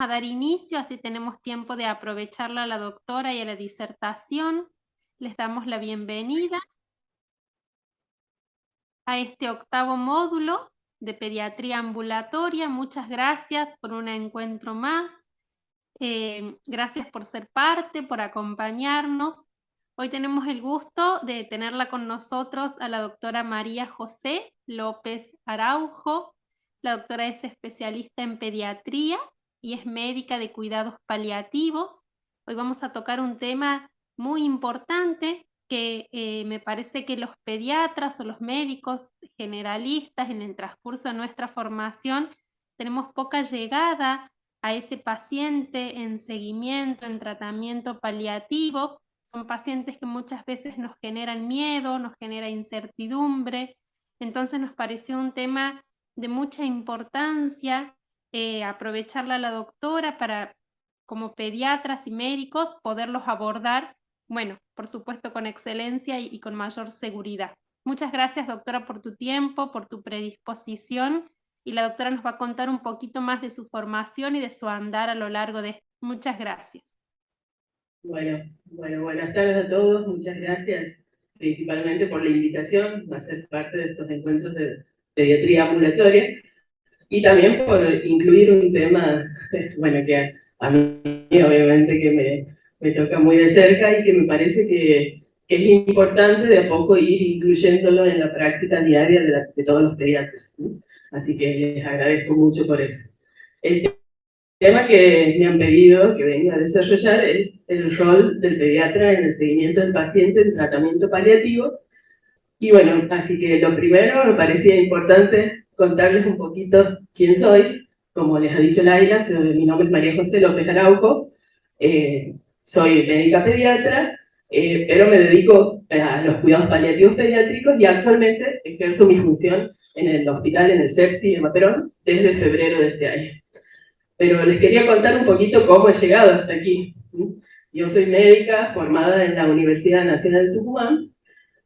A dar inicio, así tenemos tiempo de aprovecharla a la doctora y a la disertación. Les damos la bienvenida a este octavo módulo de pediatría ambulatoria. Muchas gracias por un encuentro más. Gracias por ser parte, por acompañarnos. Hoy tenemos el gusto de tenerla con nosotros a la doctora María José López Araujo. La doctora es especialista en pediatría y es médica de cuidados paliativos. Hoy vamos a tocar un tema muy importante que me parece que los pediatras o los médicos generalistas en el transcurso de nuestra formación tenemos poca llegada a ese paciente en seguimiento, en tratamiento paliativo. Son pacientes que muchas veces nos generan miedo, nos genera incertidumbre. Entonces nos pareció un tema de mucha importancia aprovecharla a la doctora para, como pediatras y médicos, poderlos abordar, bueno, por supuesto con excelencia y con mayor seguridad. Muchas gracias, doctora, por tu tiempo, por tu predisposición, y la doctora nos va a contar un poquito más de su formación y de su andar a lo largo de esto. Muchas gracias. Bueno, buenas tardes a todos. Muchas gracias principalmente por la invitación a ser parte de estos encuentros de pediatría ambulatoria y también por incluir un tema, bueno, que a mí obviamente que me toca muy de cerca y que me parece que es importante de a poco ir incluyéndolo en la práctica diaria de todos los pediatras, ¿sí? Así que les agradezco mucho por eso. El tema que me han pedido que venga a desarrollar es el rol del pediatra en el seguimiento del paciente en tratamiento paliativo. Y bueno, así que lo primero me parecía importante contarles un poquito quién soy. Como les ha dicho Laila, mi nombre es María José López Araujo, soy médica pediatra, pero me dedico a los cuidados paliativos pediátricos y actualmente ejerzo mi función en el hospital, en el CEPSI de Maperón, desde febrero de este año. Pero les quería contar un poquito cómo he llegado hasta aquí. Yo soy médica formada en la Universidad Nacional de Tucumán.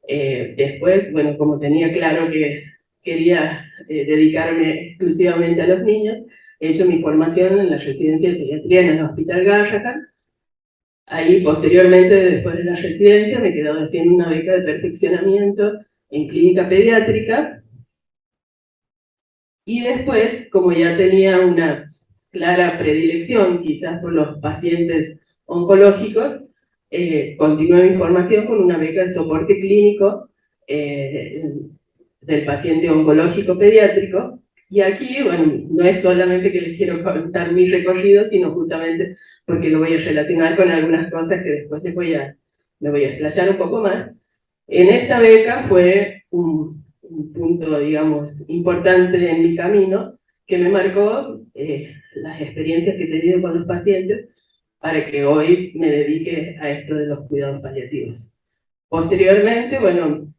Después, bueno, como tenía claro que quería dedicarme exclusivamente a los niños, he hecho mi formación en la residencia de pediatría en el Hospital Garrahan. Ahí, posteriormente, después de la residencia, me quedé haciendo una beca de perfeccionamiento en clínica pediátrica. Y después, como ya tenía una clara predilección, quizás por los pacientes oncológicos, continué mi formación con una beca de soporte clínico del paciente oncológico pediátrico. Y aquí, bueno, no es solamente que les quiero contar mi recorrido, sino justamente porque lo voy a relacionar con algunas cosas que después me voy a explayar un poco más. En esta beca fue un punto, digamos, importante en mi camino que me marcó las experiencias que he tenido con los pacientes para que hoy me dedique a esto de los cuidados paliativos. Posteriormente, bueno,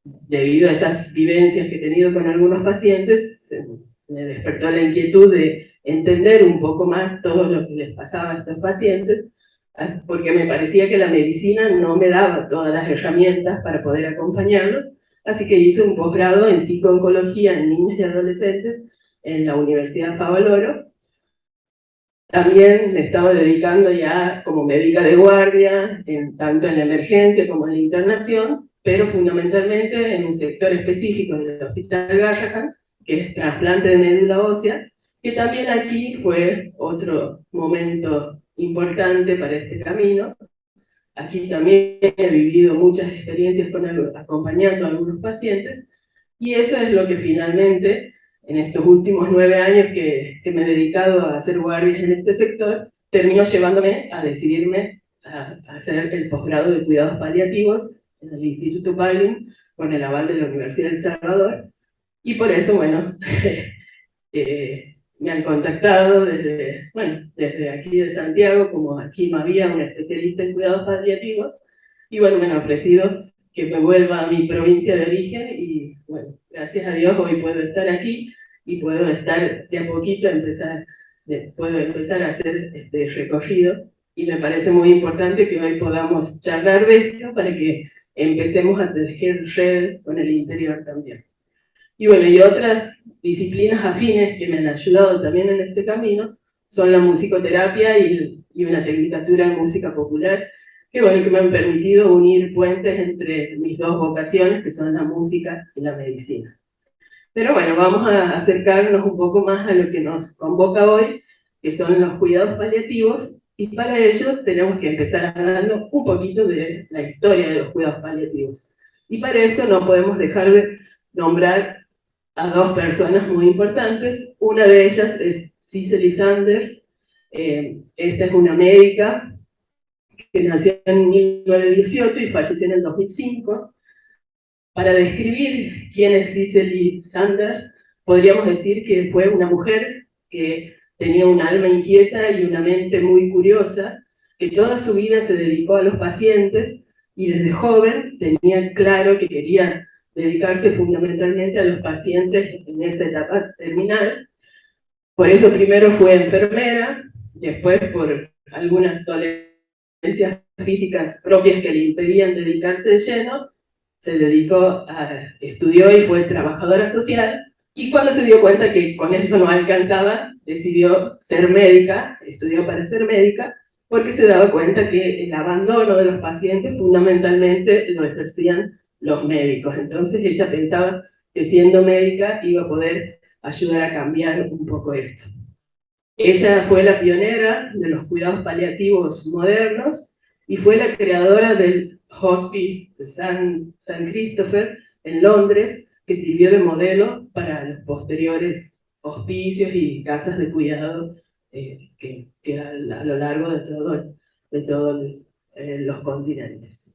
debido a esas vivencias que he tenido con algunos pacientes, me despertó la inquietud de entender un poco más todo lo que les pasaba a estos pacientes, porque me parecía que la medicina no me daba todas las herramientas para poder acompañarlos, así que hice un posgrado en psicooncología en niños y adolescentes en la Universidad Favaloro. También me estaba dedicando ya como médica de guardia, tanto en la emergencia como en la internación, pero fundamentalmente en un sector específico del Hospital Garrahan, que es trasplante de médula ósea, que también aquí fue otro momento importante para este camino. Aquí también he vivido muchas experiencias acompañando a algunos pacientes, y eso es lo que finalmente, en estos últimos 9 años que me he dedicado a hacer guardias en este sector, terminó llevándome a decidirme a hacer el posgrado de cuidados paliativos en el Instituto Palin, con el aval de la Universidad de El Salvador. Y por eso, bueno, me han contactado desde aquí de Santiago, como aquí me había un especialista en cuidados paliativos, y bueno, me han ofrecido que me vuelva a mi provincia de origen, y bueno, gracias a Dios hoy puedo estar aquí, y puedo estar de a poquito, puedo empezar a hacer este recorrido, y me parece muy importante que hoy podamos charlar de esto para que empecemos a tejer redes con el interior también. Y bueno, y otras disciplinas afines que me han ayudado también en este camino son la musicoterapia y una tecnicatura en música popular, que bueno, que me han permitido unir puentes entre mis dos vocaciones, que son la música y la medicina. Pero bueno, vamos a acercarnos un poco más a lo que nos convoca hoy, que son los cuidados paliativos, y para ello tenemos que empezar hablando un poquito de la historia de los cuidados paliativos. Y para eso no podemos dejar de nombrar a dos personas muy importantes. Una de ellas es Cicely Saunders. Esta es una médica que nació en 1918 y falleció en el 2005. Para describir quién es Cicely Saunders, podríamos decir que fue una mujer que tenía un alma inquieta y una mente muy curiosa, que toda su vida se dedicó a los pacientes y desde joven tenía claro que quería dedicarse fundamentalmente a los pacientes en esa etapa terminal. Por eso primero fue enfermera, después por algunas dolencias físicas propias que le impedían dedicarse de lleno, estudió y fue trabajadora social, y cuando se dio cuenta que con eso no alcanzaba, decidió ser médica, estudió para ser médica, porque se daba cuenta que el abandono de los pacientes fundamentalmente lo ejercían los médicos. Entonces ella pensaba que siendo médica iba a poder ayudar a cambiar un poco esto. Ella fue la pionera de los cuidados paliativos modernos y fue la creadora del Hospice de San Christopher en Londres, que sirvió de modelo para los posteriores hospicios y casas de cuidado que a lo largo de todos los continentes.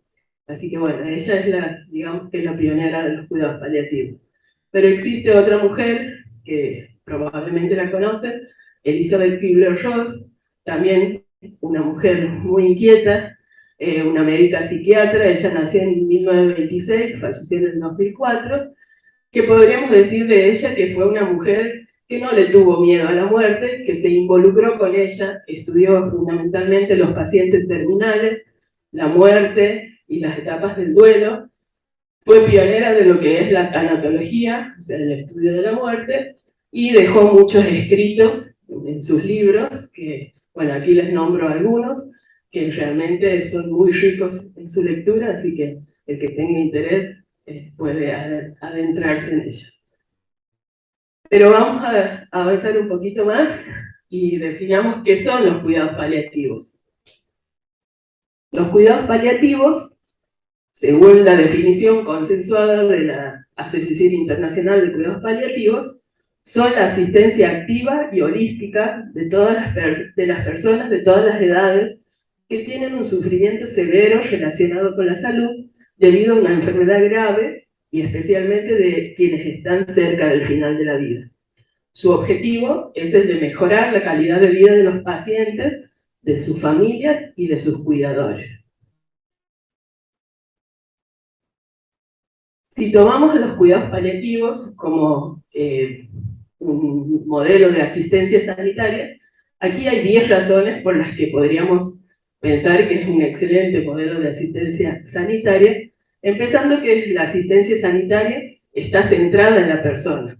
Así que bueno, ella es digamos que la pionera de los cuidados paliativos. Pero existe otra mujer que probablemente la conocen, Elizabeth Kubler-Ross, también una mujer muy inquieta, una médica psiquiatra. Ella nació en 1926, falleció en el 2004, que podríamos decir de ella que fue una mujer que no le tuvo miedo a la muerte, que se involucró con ella, estudió fundamentalmente los pacientes terminales, la muerte y las etapas del duelo, fue pionera de lo que es la tanatología, o sea, el estudio de la muerte, y dejó muchos escritos en sus libros, que, bueno, aquí les nombro algunos, que realmente son muy ricos en su lectura, así que el que tenga interés puede adentrarse en ellos. Pero vamos a avanzar un poquito más y definamos qué son los cuidados paliativos. Los cuidados paliativos, según la definición consensuada de la Asociación Internacional de Cuidados Paliativos, son la asistencia activa y holística de las personas de todas las edades que tienen un sufrimiento severo relacionado con la salud debido a una enfermedad grave y especialmente de quienes están cerca del final de la vida. Su objetivo es el de mejorar la calidad de vida de los pacientes, de sus familias y de sus cuidadores. Si tomamos los cuidados paliativos como un modelo de asistencia sanitaria, aquí hay 10 razones por las que podríamos pensar que es un excelente modelo de asistencia sanitaria, empezando que la asistencia sanitaria está centrada en la persona.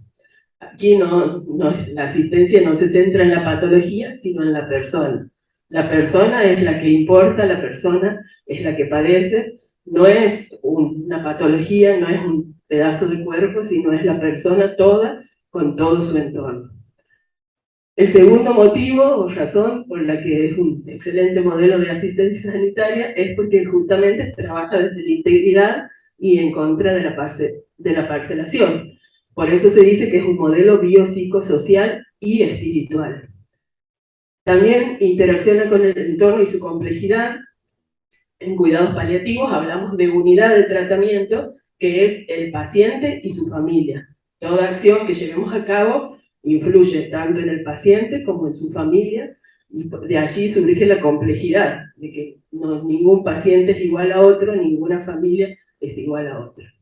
Aquí la asistencia no se centra en la patología, sino en la persona. La persona es la que importa, la persona es la que padece, no es una patología, no es un pedazo de cuerpo, sino es la persona toda con todo su entorno. El segundo motivo o razón por la que es un excelente modelo de asistencia sanitaria es porque justamente trabaja desde la integridad y en contra de la parcelación. Por eso se dice que es un modelo biopsicosocial y espiritual. También interacciona con el entorno y su complejidad. En cuidados paliativos hablamos de unidad de tratamiento, que es el paciente y su familia. Toda acción que llevemos a cabo influye tanto en el paciente como en su familia, y de allí surge la complejidad, de que ningún paciente es igual a otro, ninguna familia es igual a otra.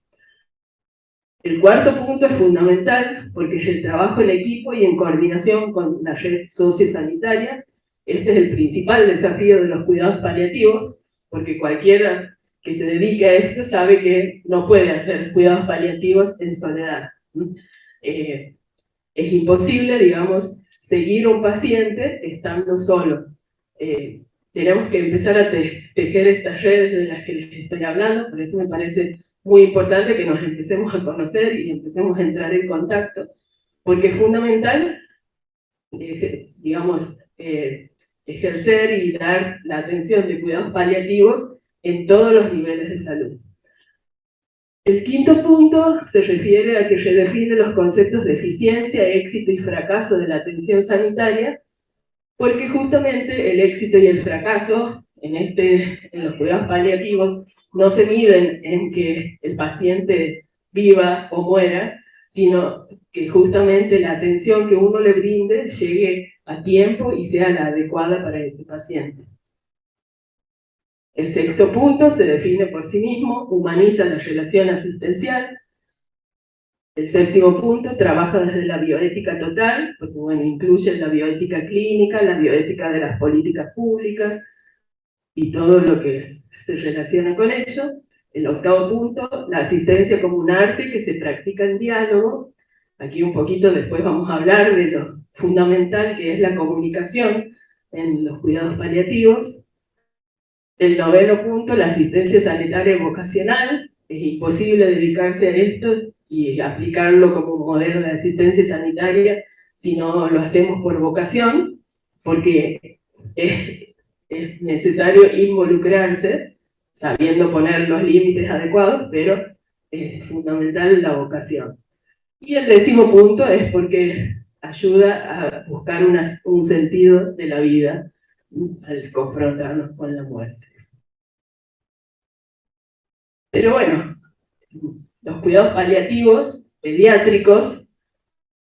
El cuarto punto es fundamental porque es el trabajo en equipo y en coordinación con la red sociosanitaria. Este es el principal desafío de los cuidados paliativos, porque cualquiera que se dedique a esto sabe que no puede hacer cuidados paliativos en soledad. Es imposible, digamos, seguir a un paciente estando solo. Tenemos que empezar a tejer estas redes de las que les estoy hablando, por eso me parece muy importante que nos empecemos a conocer y empecemos a entrar en contacto, porque es fundamental, digamos, ejercer y dar la atención de cuidados paliativos en todos los niveles de salud. El quinto punto se refiere a que redefine los conceptos de eficiencia, éxito y fracaso de la atención sanitaria, porque justamente el éxito y el fracaso en los cuidados paliativos no se miden en que el paciente viva o muera, sino que justamente la atención que uno le brinde llegue a tiempo y sea la adecuada para ese paciente. El sexto punto se define por sí mismo, humaniza la relación asistencial. El séptimo punto trabaja desde la bioética total, porque bueno, incluye la bioética clínica, la bioética de las políticas públicas y todo lo que se relaciona con ello. El octavo punto, la asistencia como un arte que se practica en diálogo. Aquí un poquito después vamos a hablar de lo fundamental que es la comunicación en los cuidados paliativos. El noveno punto, la asistencia sanitaria vocacional. Es imposible dedicarse a esto y aplicarlo como un modelo de asistencia sanitaria si no lo hacemos por vocación, porque es necesario involucrarse sabiendo poner los límites adecuados, pero es fundamental la vocación. Y el décimo punto es porque ayuda a buscar un sentido de la vida al confrontarnos con la muerte. Pero bueno, los cuidados paliativos pediátricos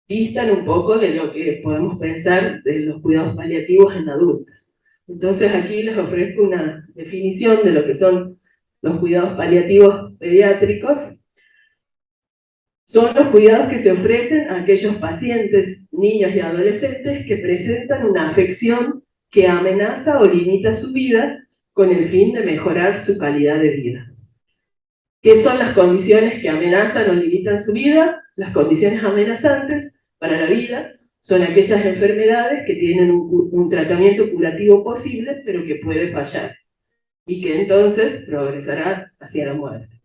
distan un poco de lo que podemos pensar de los cuidados paliativos en adultos. Entonces aquí les ofrezco una definición de lo que son los cuidados paliativos pediátricos. Son los cuidados que se ofrecen a aquellos pacientes, niños y adolescentes que presentan una afección que amenaza o limita su vida con el fin de mejorar su calidad de vida. ¿Qué son las condiciones que amenazan o limitan su vida? Las condiciones amenazantes para la vida son aquellas enfermedades que tienen un tratamiento curativo posible, pero que puede fallar, y que entonces progresará hacia la muerte.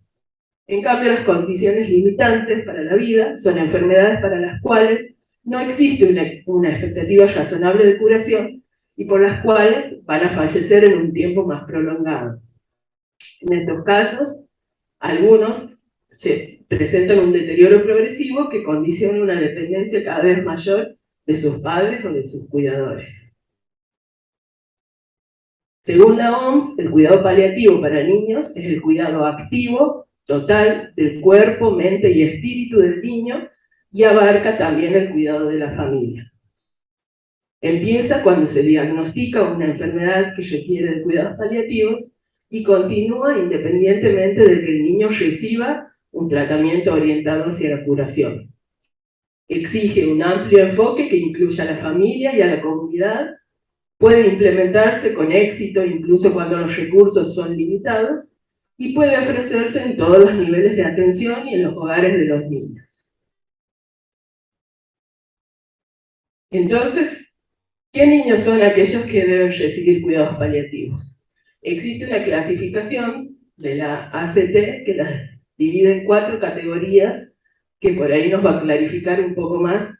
En cambio, las condiciones limitantes para la vida son enfermedades para las cuales no existe una expectativa razonable de curación y por las cuales van a fallecer en un tiempo más prolongado. En estos casos, algunos se presentan un deterioro progresivo que condiciona una dependencia cada vez mayor de sus padres o de sus cuidadores. Según la OMS, el cuidado paliativo para niños es el cuidado activo, total, del cuerpo, mente y espíritu del niño y abarca también el cuidado de la familia. Empieza cuando se diagnostica una enfermedad que requiere de cuidados paliativos y continúa independientemente de que el niño reciba un tratamiento orientado hacia la curación. Exige un amplio enfoque que incluya a la familia y a la comunidad, puede implementarse con éxito incluso cuando los recursos son limitados y puede ofrecerse en todos los niveles de atención y en los hogares de los niños. Entonces, ¿qué niños son aquellos que deben recibir cuidados paliativos? Existe una clasificación de la ACT que las divide en 4 categorías que por ahí nos va a clarificar un poco más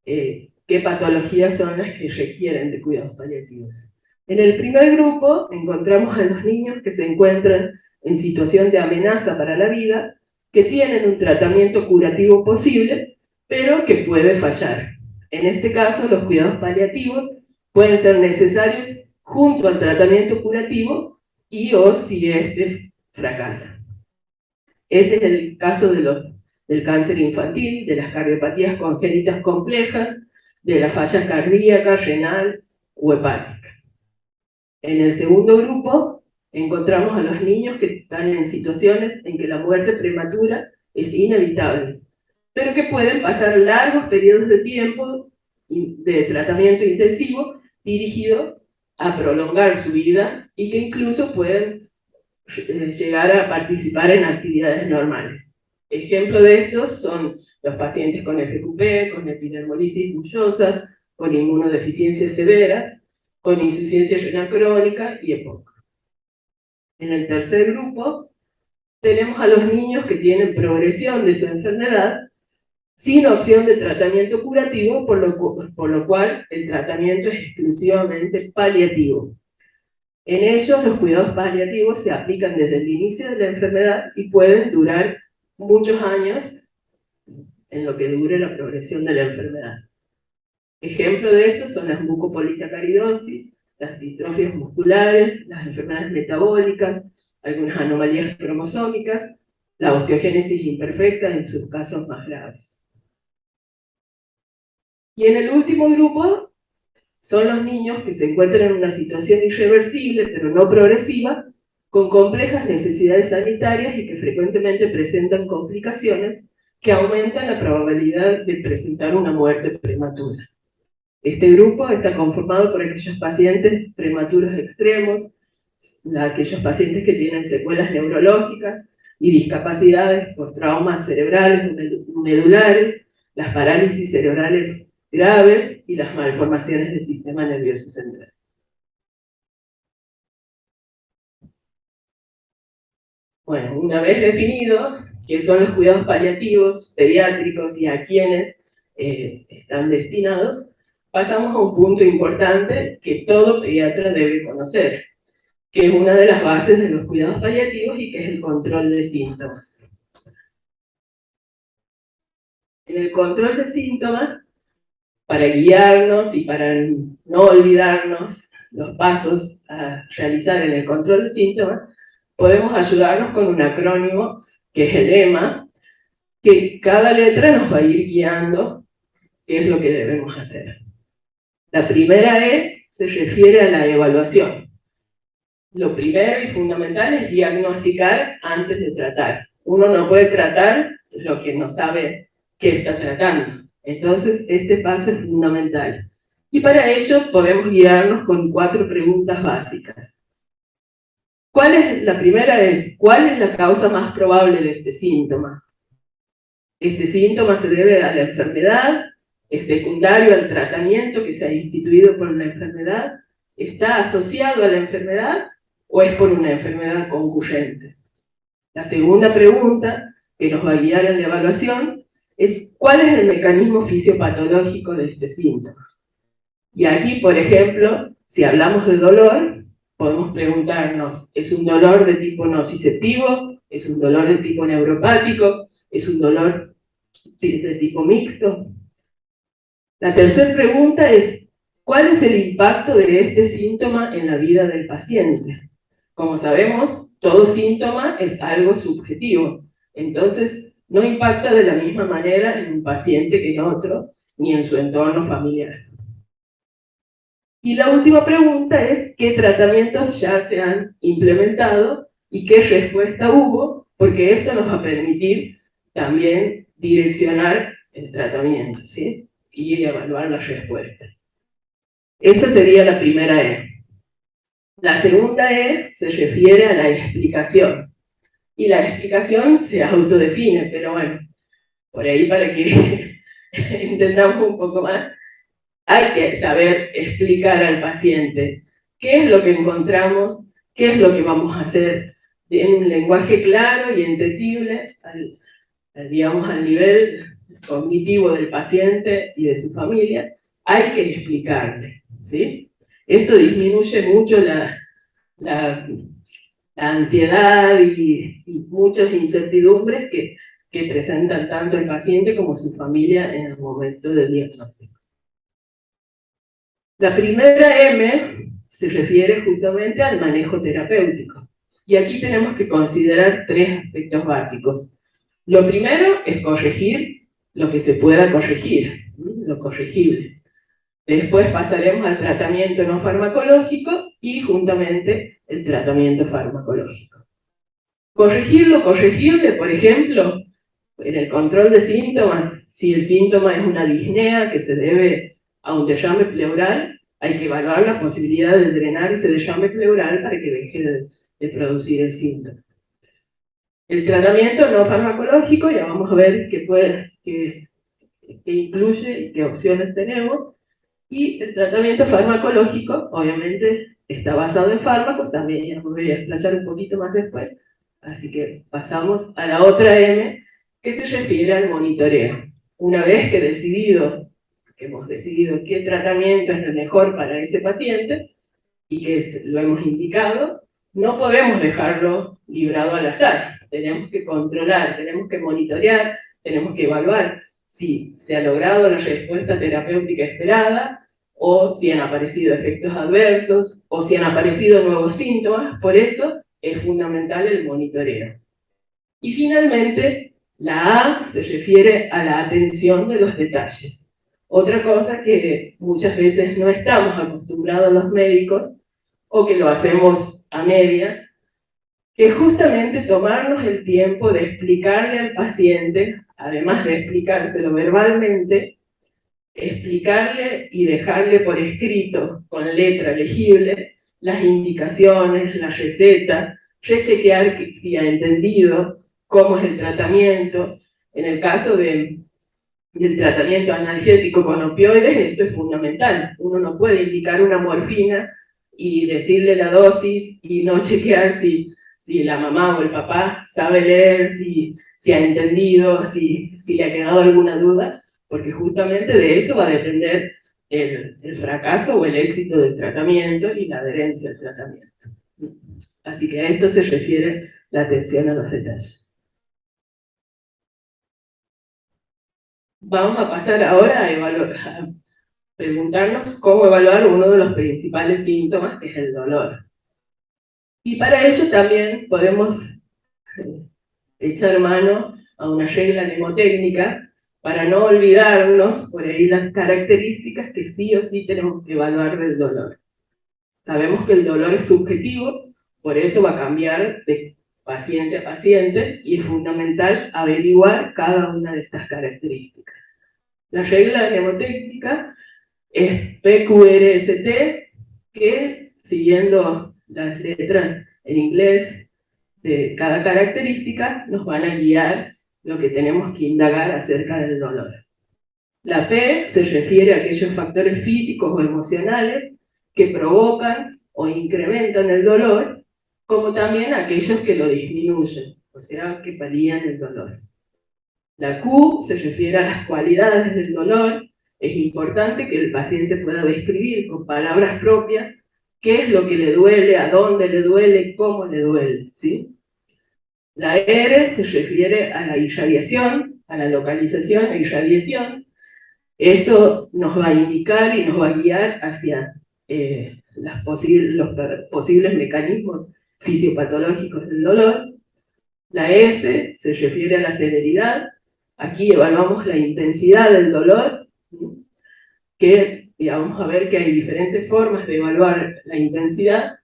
qué patologías son las que requieren de cuidados paliativos. En el primer grupo encontramos a los niños que se encuentran en situación de amenaza para la vida, que tienen un tratamiento curativo posible, pero que puede fallar. En este caso, los cuidados paliativos pueden ser necesarios junto al tratamiento curativo y o si este fracasa. Este es el caso del cáncer infantil, de las cardiopatías congénitas complejas, de la falla cardíaca, renal o hepática. En el segundo grupo encontramos a los niños que están en situaciones en que la muerte prematura es inevitable, pero que pueden pasar largos periodos de tiempo de tratamiento intensivo dirigido a prolongar su vida y que incluso pueden llegar a participar en actividades normales. Ejemplo de estos son los pacientes con FQP, con epidermolisis bullosa, con inmunodeficiencias severas, con insuficiencia renal crónica y EPOC. En el tercer grupo tenemos a los niños que tienen progresión de su enfermedad sin opción de tratamiento curativo, por lo cual el tratamiento es exclusivamente paliativo. En ellos los cuidados paliativos se aplican desde el inicio de la enfermedad y pueden durar muchos años en lo que dure la progresión de la enfermedad. Ejemplo de esto son las mucopolisacaridosis, las distrofias musculares, las enfermedades metabólicas, algunas anomalías cromosómicas, la osteogénesis imperfecta en sus casos más graves. Y en el último grupo son los niños que se encuentran en una situación irreversible, pero no progresiva, con complejas necesidades sanitarias y que frecuentemente presentan complicaciones que aumentan la probabilidad de presentar una muerte prematura. Este grupo está conformado por aquellos pacientes prematuros extremos, aquellos pacientes que tienen secuelas neurológicas y discapacidades por traumas cerebrales o medulares, las parálisis cerebrales graves y las malformaciones del sistema nervioso central. Bueno, una vez definido qué son los cuidados paliativos pediátricos y a quiénes están destinados, pasamos a un punto importante que todo pediatra debe conocer, que es una de las bases de los cuidados paliativos y que es el control de síntomas. En el control de síntomas, para guiarnos y para no olvidarnos los pasos a realizar en el control de síntomas, podemos ayudarnos con un acrónimo que es el EMA, que cada letra nos va a ir guiando qué es lo que debemos hacer. La primera E se refiere a la evaluación. Lo primero y fundamental es diagnosticar antes de tratar. Uno no puede tratar lo que no sabe qué está tratando. Entonces, este paso es fundamental. Y para ello podemos guiarnos con 4 preguntas básicas. La primera es, ¿cuál es la causa más probable de este síntoma? Este síntoma se debe a la enfermedad, es secundario al tratamiento que se ha instituido por la enfermedad, está asociado a la enfermedad o es por una enfermedad concurrente. La segunda pregunta que nos va a guiar en la evaluación es ¿cuál es el mecanismo fisiopatológico de este síntoma? Y aquí, por ejemplo, si hablamos de dolor, podemos preguntarnos, ¿es un dolor de tipo nociceptivo? ¿Es un dolor de tipo neuropático? ¿Es un dolor de tipo mixto? La tercera pregunta es, ¿cuál es el impacto de este síntoma en la vida del paciente? Como sabemos, todo síntoma es algo subjetivo, entonces no impacta de la misma manera en un paciente que en otro, ni en su entorno familiar. Y la última pregunta es, ¿qué tratamientos ya se han implementado y qué respuesta hubo? Porque esto nos va a permitir también direccionar el tratamiento, ¿sí? Y evaluar la respuesta. Esa sería la primera E. La segunda E se refiere a la explicación. Y la explicación se autodefine, pero bueno, por ahí para que entendamos un poco más, hay que saber explicar al paciente qué es lo que encontramos, qué es lo que vamos a hacer en un lenguaje claro y entendible, digamos, al nivel cognitivo del paciente y de su familia. Hay que explicarle, ¿sí? Esto disminuye mucho la ansiedad y muchas incertidumbres que presentan tanto el paciente como su familia en el momento del diagnóstico. La primera M se refiere justamente al manejo terapéutico. Y aquí tenemos que considerar 3 aspectos básicos. Lo primero es corregir lo que se pueda corregir, lo corregible. Después pasaremos al tratamiento no farmacológico y juntamente el tratamiento farmacológico. Corregir lo corregible, por ejemplo, en el control de síntomas, si el síntoma es una disnea que se debe a un derrame pleural, hay que evaluar la posibilidad de drenar ese derrame pleural para que deje de producir el síntoma. El tratamiento no farmacológico, ya vamos a ver qué incluye y qué opciones tenemos. Y el tratamiento farmacológico, obviamente, está basado en fármacos, también ya me voy a explayar un poquito más después, así que pasamos a la otra M, que se refiere al monitoreo. Una vez que hemos decidido qué tratamiento es el mejor para ese paciente, y que lo hemos indicado, no podemos dejarlo librado al azar. Tenemos que controlar, tenemos que monitorear, tenemos que evaluar si se ha logrado la respuesta terapéutica esperada, o si han aparecido efectos adversos, o si han aparecido nuevos síntomas. Por eso es fundamental el monitoreo. Y finalmente, la A se refiere a la atención de los detalles. Otra cosa que muchas veces no estamos acostumbrados los médicos, o que lo hacemos a medias, que es justamente tomarnos el tiempo de explicarle al paciente, además de explicárselo verbalmente, explicarle y dejarle por escrito, con letra legible, las indicaciones, la receta, rechequear si ha entendido cómo es el tratamiento. En el caso del tratamiento analgésico con opioides, esto es fundamental. Uno no puede indicar una morfina y decirle la dosis y no chequear si la mamá o el papá sabe leer, si ha entendido, si le ha quedado alguna duda, porque justamente de eso va a depender el fracaso o el éxito del tratamiento y la adherencia al tratamiento. Así que a esto se refiere la atención a los detalles. Vamos a pasar ahora a preguntarnos cómo evaluar uno de los principales síntomas, que es el dolor. Y para ello también podemos echar mano a una regla mnemotécnica para no olvidarnos por ahí las características que sí o sí tenemos que evaluar del dolor. Sabemos que el dolor es subjetivo, por eso va a cambiar de paciente a paciente y es fundamental averiguar cada una de estas características. La regla mnemotécnica es PQRST, que siguiendo las letras en inglés de cada característica nos van a guiar lo que tenemos que indagar acerca del dolor. La P se refiere a aquellos factores físicos o emocionales que provocan o incrementan el dolor, como también aquellos que lo disminuyen, o sea, que palían el dolor. La Q se refiere a las cualidades del dolor. Es importante que el paciente pueda describir con palabras propias qué es lo que le duele, a dónde le duele, cómo le duele, ¿sí? La R se refiere a la irradiación, a la localización e irradiación. Esto nos va a indicar y nos va a guiar hacia los posibles mecanismos fisiopatológicos del dolor. La S se refiere a la severidad. Aquí evaluamos la intensidad del dolor, que vamos a ver que hay diferentes formas de evaluar la intensidad.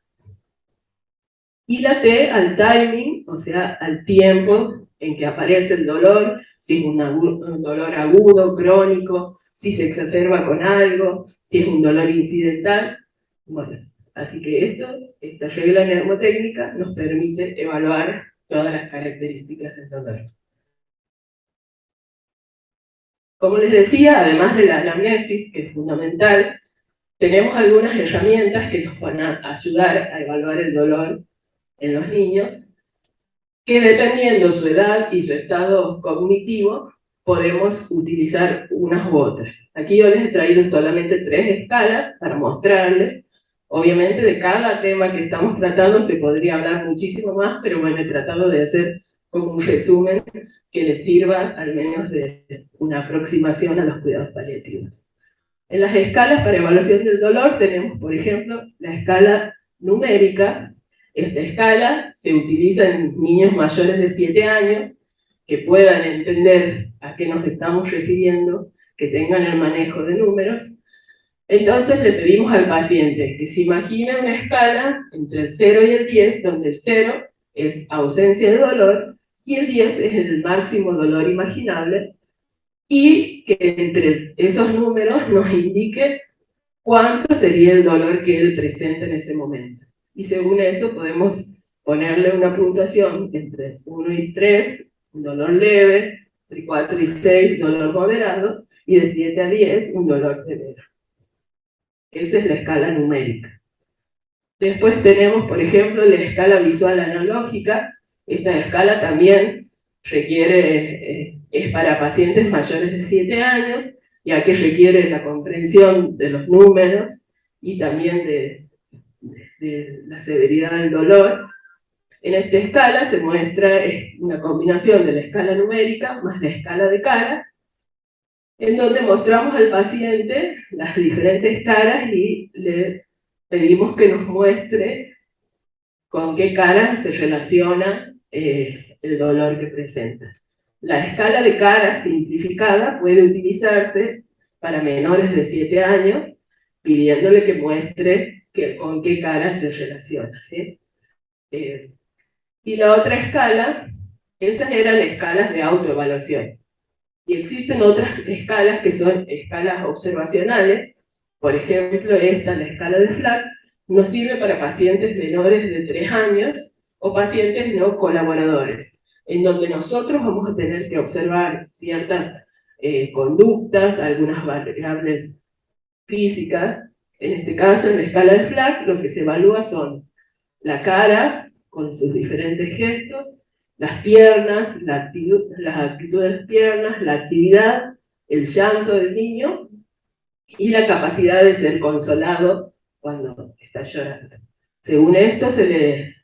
Y la T al timing, o sea, al tiempo en que aparece el dolor, si es un dolor agudo, crónico, si se exacerba con algo, si es un dolor incidental. Bueno, así que esta regla mnemotécnica nos permite evaluar todas las características del dolor. Como les decía, además de la anamnesis, que es fundamental, tenemos algunas herramientas que nos van a ayudar a evaluar el dolor en los niños, que dependiendo su edad y su estado cognitivo, podemos utilizar unas u otras. Aquí yo les he traído solamente 3 escalas para mostrarles. Obviamente de cada tema que estamos tratando se podría hablar muchísimo más, pero bueno, he tratado de hacer como un resumen que les sirva al menos de una aproximación a los cuidados paliativos. En las escalas para evaluación del dolor tenemos, por ejemplo, la escala numérica. Esta escala se utiliza en niños mayores de 7 años que puedan entender a qué nos estamos refiriendo, que tengan el manejo de números. Entonces le pedimos al paciente que se imagine una escala entre el 0 y el 10, donde el 0 es ausencia de dolor y el 10 es el máximo dolor imaginable, y que entre esos números nos indique cuánto sería el dolor que él presenta en ese momento. Y según eso podemos ponerle una puntuación entre 1 y 3, un dolor leve, entre 4 y 6, dolor moderado, y de 7 a 10, un dolor severo. Esa es la escala numérica. Después tenemos, por ejemplo, la escala visual analógica. Esta escala también requiere, es para pacientes mayores de 7 años, ya que requiere la comprensión de los números y también de la severidad del dolor. En esta escala se muestra una combinación de la escala numérica más la escala de caras, en donde mostramos al paciente las diferentes caras y le pedimos que nos muestre con qué cara se relaciona el dolor que presenta. La escala de caras simplificada puede utilizarse para menores de 7 años, pidiéndole que muestre con qué cara se relaciona, ¿sí? Y la otra escala, esas eran escalas de autoevaluación. Y existen otras escalas que son escalas observacionales. Por ejemplo, esta, la escala de Flack, nos sirve para pacientes menores de 3 años o pacientes no colaboradores, en donde nosotros vamos a tener que observar ciertas conductas, algunas variables físicas. En este caso, en la escala de Flack, lo que se evalúa son la cara, con sus diferentes gestos, las piernas, las actitudes de las piernas, la actividad, el llanto del niño y la capacidad de ser consolado cuando está llorando. Según esto se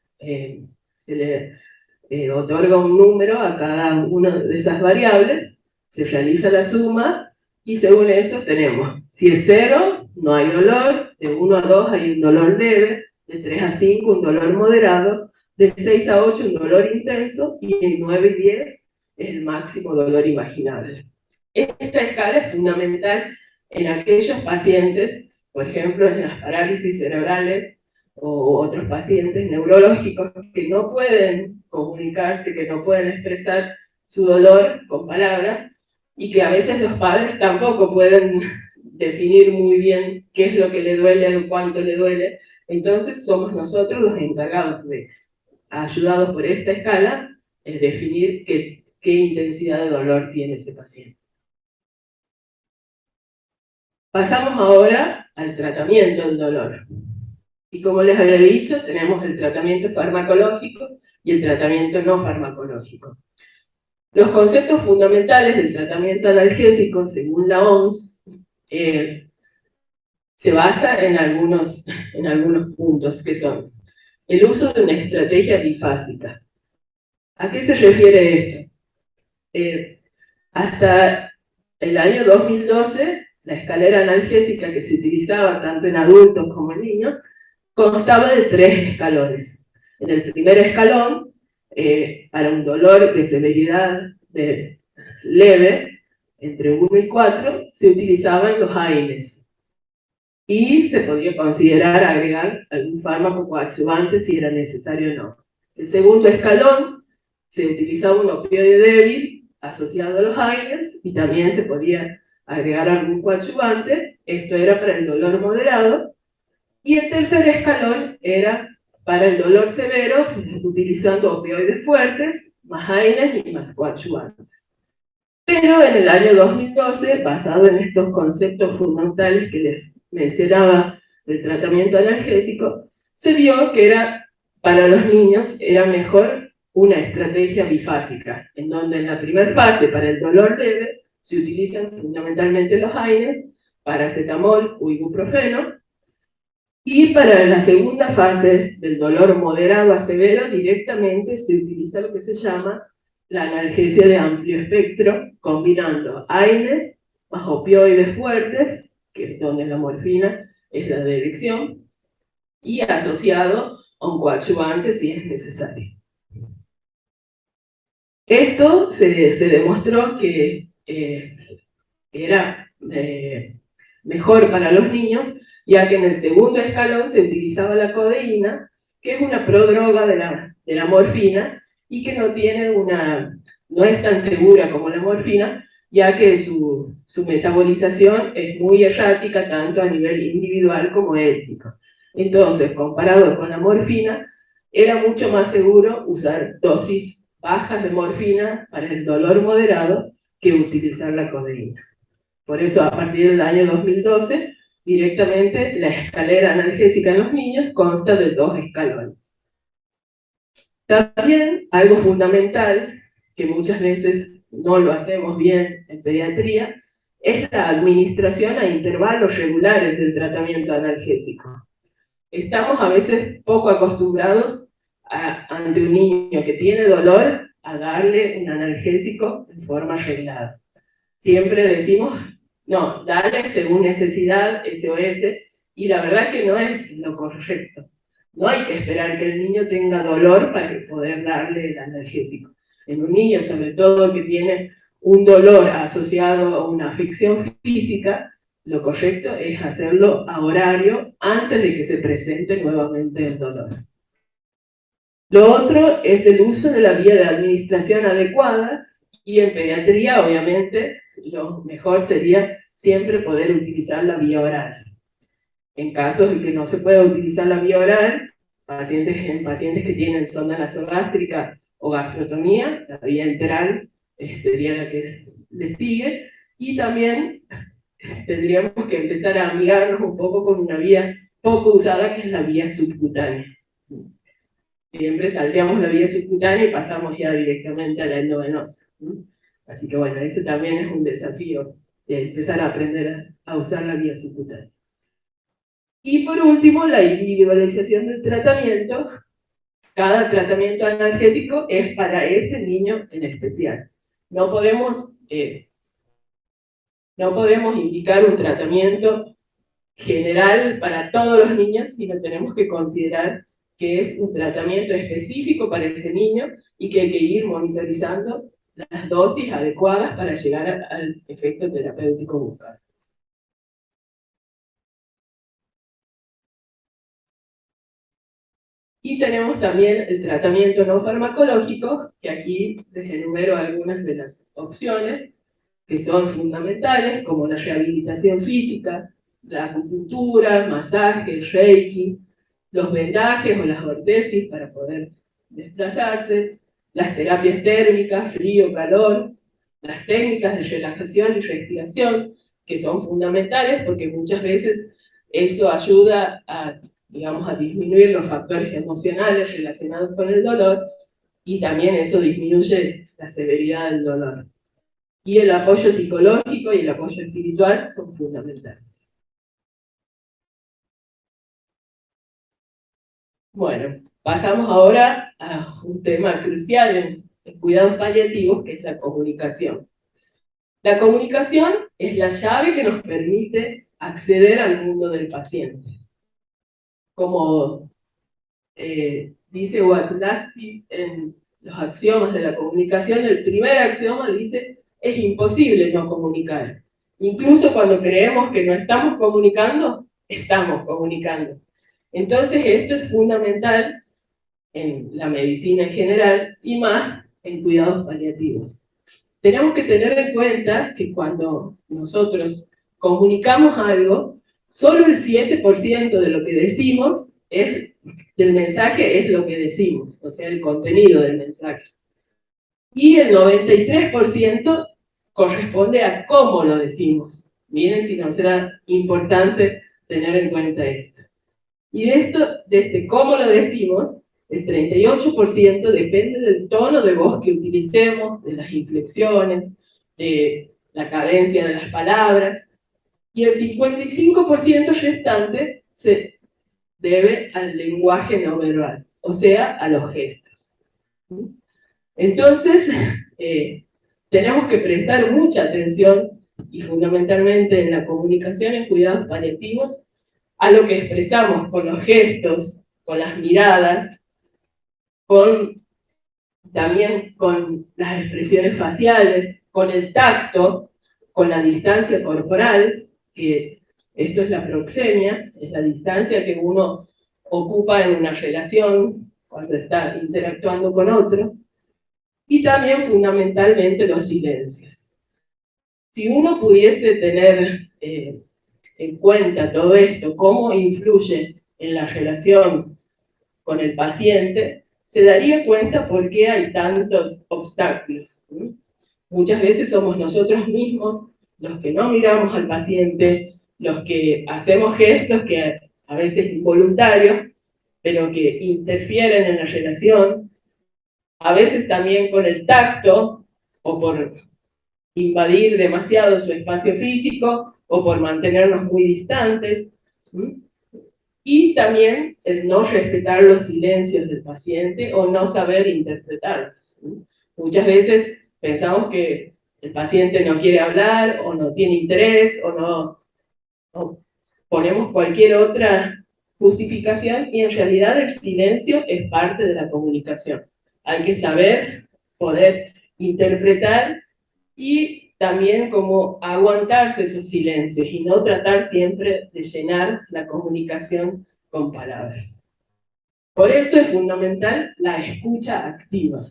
le otorga un número a cada una de esas variables, se realiza la suma y según eso tenemos, si es 0, no hay dolor, de 1 a 2 hay un dolor leve, de 3 a 5 un dolor moderado, de 6 a 8 un dolor intenso y de 9 y 10 es el máximo dolor imaginable. Esta escala es fundamental en aquellos pacientes, por ejemplo en las parálisis cerebrales o otros pacientes neurológicos que no pueden comunicarse, que no pueden expresar su dolor con palabras y que a veces los padres tampoco pueden definir muy bien qué es lo que le duele o cuánto le duele. Entonces somos nosotros los encargados de, ayudados por esta escala, definir qué intensidad de dolor tiene ese paciente. Pasamos ahora al tratamiento del dolor. Y como les había dicho, tenemos el tratamiento farmacológico y el tratamiento no farmacológico. Los conceptos fundamentales del tratamiento analgésico, según la OMS, se basa en algunos puntos que son el uso de una estrategia bifásica. ¿A qué se refiere esto? Hasta el año 2012, la escalera analgésica que se utilizaba tanto en adultos como en niños constaba de 3 escalones. En el primer escalón, para un dolor de severidad leve, entre 1 y 4, se utilizaban los AINES. Y se podía considerar agregar algún fármaco coadyuvante si era necesario o no. El segundo escalón, se utilizaba un opioide débil asociado a los AINES y también se podía agregar algún coadyuvante. Esto era para el dolor moderado. Y el tercer escalón era para el dolor severo, utilizando opioides fuertes, más AINES y más coadyuvantes. Pero en el año 2012, basado en estos conceptos fundamentales que les mencionaba del tratamiento analgésico, se vio que para los niños era mejor una estrategia bifásica, en donde en la primera fase, para el dolor leve, se utilizan fundamentalmente los AINES, paracetamol o ibuprofeno, y para la segunda fase del dolor moderado a severo, directamente se utiliza lo que se llama la analgesia de amplio espectro, combinando AINES más opioides fuertes, que es donde la morfina es la de elección, y asociado a un coadyuvante si es necesario. Esto se demostró que era mejor para los niños, ya que en el segundo escalón se utilizaba la codeína, que es una prodroga de la morfina, y que no es tan segura como la morfina, ya que su metabolización es muy errática, tanto a nivel individual como étnico. Entonces, comparado con la morfina, era mucho más seguro usar dosis bajas de morfina para el dolor moderado que utilizar la codeína. Por eso, a partir del año 2012, directamente la escalera analgésica en los niños consta de 2 escalones. También algo fundamental, que muchas veces no lo hacemos bien en pediatría, es la administración a intervalos regulares del tratamiento analgésico. Estamos a veces poco acostumbrados ante un niño que tiene dolor a darle un analgésico en forma reglada. Siempre decimos, no, dale según necesidad, SOS, y la verdad que no es lo correcto. No hay que esperar que el niño tenga dolor para poder darle el analgésico. En un niño, sobre todo que tiene un dolor asociado a una afección física, lo correcto es hacerlo a horario antes de que se presente nuevamente el dolor. Lo otro es el uso de la vía de administración adecuada, y en pediatría, obviamente, lo mejor sería siempre poder utilizar la vía oral. En casos de que no se pueda utilizar la vía oral, en pacientes que tienen sonda nasogástrica o gastrotomía, la vía enteral sería la que le sigue, y también tendríamos que empezar a amigarnos un poco con una vía poco usada, que es la vía subcutánea. Siempre salteamos la vía subcutánea y pasamos ya directamente a la endovenosa. Así que bueno, ese también es un desafío, de empezar a aprender a usar la vía subcutánea. Y por último, la individualización del tratamiento. Cada tratamiento analgésico es para ese niño en especial. No podemos indicar un tratamiento general para todos los niños, sino tenemos que considerar que es un tratamiento específico para ese niño y que hay que ir monitorizando las dosis adecuadas para llegar al efecto terapéutico buscado. Y tenemos también el tratamiento no farmacológico, que aquí les enumero algunas de las opciones que son fundamentales, como la rehabilitación física, la acupuntura, masaje, reiki, los vendajes o las ortesis para poder desplazarse, las terapias térmicas, frío, calor, las técnicas de relajación y respiración, que son fundamentales porque muchas veces eso ayuda a, digamos, a disminuir los factores emocionales relacionados con el dolor, y también eso disminuye la severidad del dolor. Y el apoyo psicológico y el apoyo espiritual son fundamentales. Bueno, pasamos ahora a un tema crucial en cuidados paliativos, que es la comunicación. La comunicación es la llave que nos permite acceder al mundo del paciente. Como dice Wacławski en los axiomas de la comunicación, el primer axioma dice: es imposible no comunicar. Incluso cuando creemos que no estamos comunicando, estamos comunicando. Entonces esto es fundamental en la medicina en general y más en cuidados paliativos. Tenemos que tener en cuenta que cuando nosotros comunicamos algo, solo el 7% de lo que decimos del mensaje es lo que decimos, o sea, el contenido del mensaje. Y el 93% corresponde a cómo lo decimos. Miren si nos será importante tener en cuenta esto. Y de esto, desde cómo lo decimos, el 38% depende del tono de voz que utilicemos, de las inflexiones, de la cadencia de las palabras, y el 55% restante se debe al lenguaje no verbal, o sea, a los gestos. Entonces, tenemos que prestar mucha atención, y fundamentalmente en la comunicación en cuidados paliativos, a lo que expresamos con los gestos, con las miradas, también con las expresiones faciales, con el tacto, con la distancia corporal, que esto es la proxemia, es la distancia que uno ocupa en una relación cuando está interactuando con otro, y también fundamentalmente los silencios. Si uno pudiese tener en cuenta todo esto, cómo influye en la relación con el paciente, se daría cuenta por qué hay tantos obstáculos. Muchas veces somos nosotros mismos los que no miramos al paciente, los que hacemos gestos que a veces involuntarios, pero que interfieren en la relación, a veces también con el tacto, o por invadir demasiado su espacio físico, o por mantenernos muy distantes, y también el no respetar los silencios del paciente o no saber interpretarlos. Muchas veces pensamos que el paciente no quiere hablar, o no tiene interés, o ponemos cualquier otra justificación, y en realidad el silencio es parte de la comunicación. Hay que saber poder interpretar y también como aguantarse esos silencios y no tratar siempre de llenar la comunicación con palabras. Por eso es fundamental la escucha activa.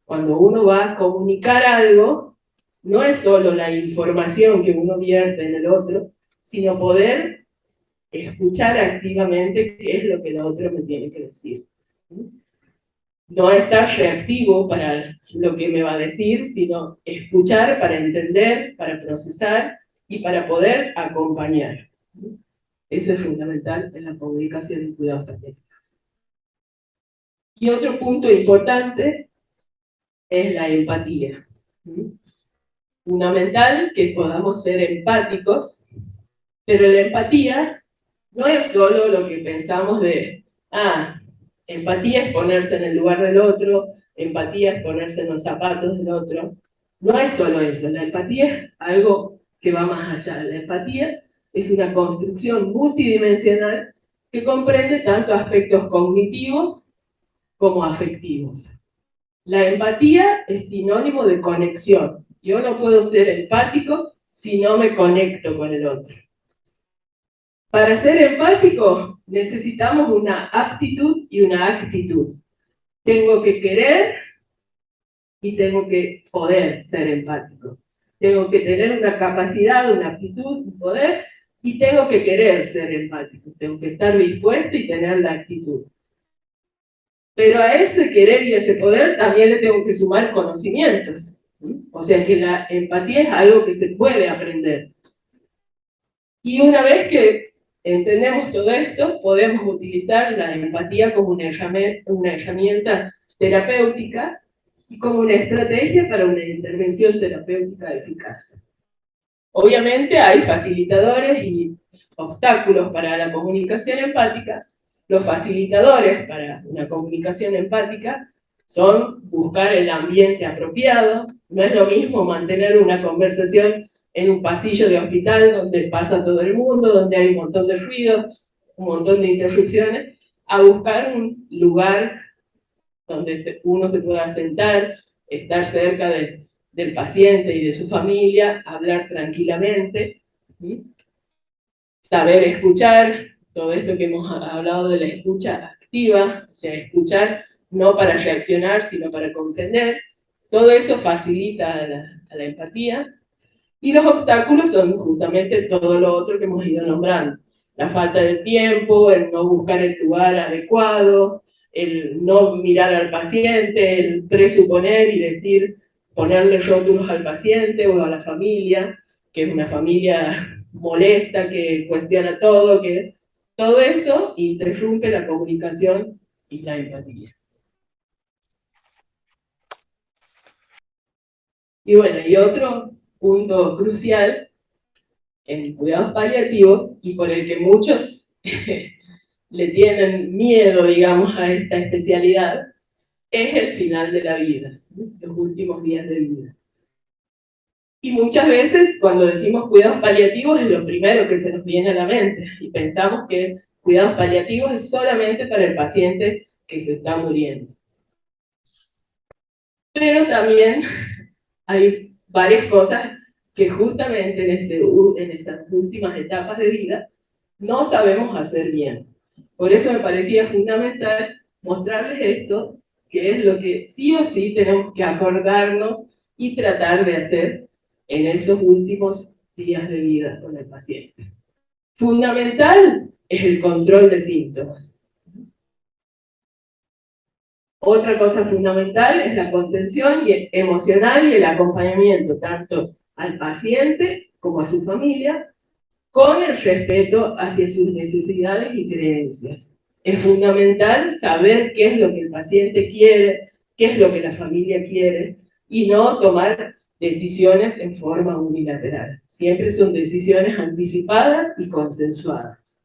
Cuando uno va a comunicar algo, no es solo la información que uno vierte en el otro, sino poder escuchar activamente qué es lo que el otro me tiene que decir. No estar reactivo para lo que me va a decir, sino escuchar para entender, para procesar y para poder acompañar. Eso es fundamental en la comunicación en cuidados paliativos. Y otro punto importante es la empatía. Fundamental que podamos ser empáticos, pero la empatía no es solo lo que pensamos de, empatía es ponerse en el lugar del otro, empatía es ponerse en los zapatos del otro. No es solo eso, la empatía es algo que va más allá. La empatía es una construcción multidimensional que comprende tanto aspectos cognitivos como afectivos. La empatía es sinónimo de conexión. Yo no puedo ser empático si no me conecto con el otro. Para ser empático necesitamos una aptitud y una actitud. Tengo que querer y tengo que poder ser empático. Tengo que tener una capacidad, una aptitud, un poder, y tengo que querer ser empático. Tengo que estar dispuesto y tener la actitud. Pero a ese querer y a ese poder también le tengo que sumar conocimientos. O sea que la empatía es algo que se puede aprender. Y una vez que entendemos todo esto, podemos utilizar la empatía como una herramienta terapéutica y como una estrategia para una intervención terapéutica eficaz. Obviamente hay facilitadores y obstáculos para la comunicación empática. Los facilitadores para una comunicación empática son buscar el ambiente apropiado. No es lo mismo mantener una conversación en un pasillo de hospital donde pasa todo el mundo, donde hay un montón de ruidos, un montón de interrupciones, a buscar un lugar donde uno se pueda sentar, estar cerca del paciente y de su familia, hablar tranquilamente, saber escuchar, todo esto que hemos hablado de la escucha activa, o sea, escuchar no para reaccionar, sino para comprender. Todo eso facilita a la empatía. Y los obstáculos son justamente todo lo otro que hemos ido nombrando. La falta de tiempo, el no buscar el lugar adecuado, el no mirar al paciente, el presuponer y decir, ponerle rótulos al paciente o a la familia, que es una familia molesta, que cuestiona todo, que todo eso interrumpe la comunicación y la empatía. Y bueno, y otro punto crucial en cuidados paliativos, y por el que muchos le tienen miedo, digamos, a esta especialidad, es el final de la vida, los últimos días de vida. Y muchas veces cuando decimos cuidados paliativos es lo primero que se nos viene a la mente, y pensamos que cuidados paliativos es solamente para el paciente que se está muriendo. Pero también hay varias cosas que justamente en esas últimas etapas de vida no sabemos hacer bien. Por eso me parecía fundamental mostrarles esto, que es lo que sí o sí tenemos que acordarnos y tratar de hacer en esos últimos días de vida con el paciente. Fundamental es el control de síntomas. Otra cosa fundamental es la contención emocional y el acompañamiento, tanto al paciente como a su familia, con el respeto hacia sus necesidades y creencias. Es fundamental saber qué es lo que el paciente quiere, qué es lo que la familia quiere, y no tomar decisiones en forma unilateral. Siempre son decisiones anticipadas y consensuadas.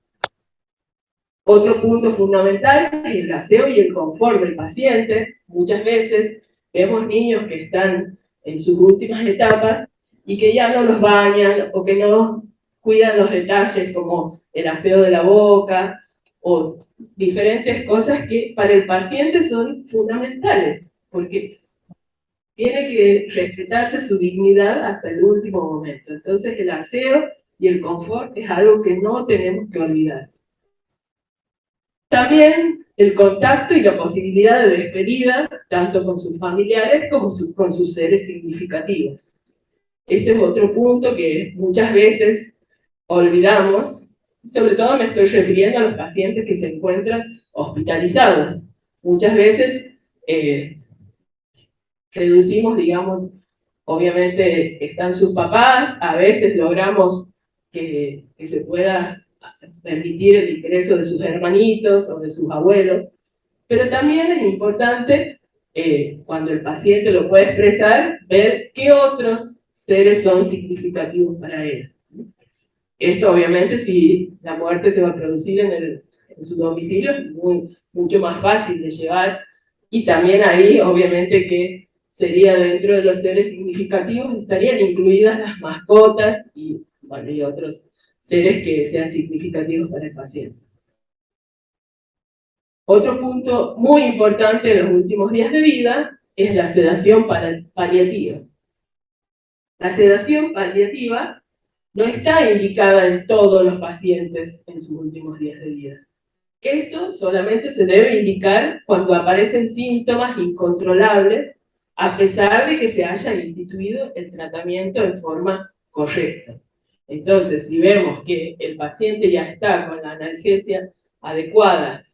Otro punto fundamental es el aseo y el confort del paciente. Muchas veces vemos niños que están en sus últimas etapas y que ya no los bañan o que no cuidan los detalles como el aseo de la boca o diferentes cosas que para el paciente son fundamentales, porque tiene que respetarse su dignidad hasta el último momento. Entonces el aseo y el confort es algo que no tenemos que olvidar. También el contacto y la posibilidad de despedida, tanto con sus familiares como con sus seres significativos. Este es otro punto que muchas veces olvidamos, sobre todo me estoy refiriendo a los pacientes que se encuentran hospitalizados. Muchas veces reducimos, digamos, obviamente están sus papás, a veces logramos que se pueda permitir el ingreso de sus hermanitos o de sus abuelos, pero también es importante, cuando el paciente lo puede expresar, ver qué otros seres son significativos para él. Esto obviamente si la muerte se va a producir en su domicilio es mucho más fácil de llevar, y también ahí obviamente que sería dentro de los seres significativos, estarían incluidas las mascotas y, bueno, y otros seres que sean significativos para el paciente. Otro punto muy importante en los últimos días de vida es la sedación paliativa. La sedación paliativa no está indicada en todos los pacientes en sus últimos días de vida. Esto solamente se debe indicar cuando aparecen síntomas incontrolables, a pesar de que se haya instituido el tratamiento en forma correcta. Entonces, si vemos que el paciente ya está con la analgesia adecuada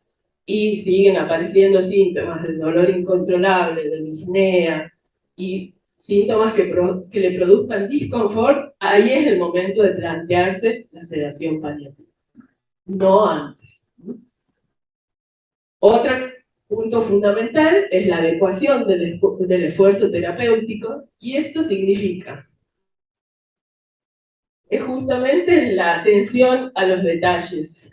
y siguen apareciendo síntomas del dolor incontrolable, de disnea y síntomas que le produzcan disconfort, ahí es el momento de plantearse la sedación paliativa, no antes. Otro punto fundamental es la adecuación del esfuerzo terapéutico, y esto significa, es justamente la atención a los detalles.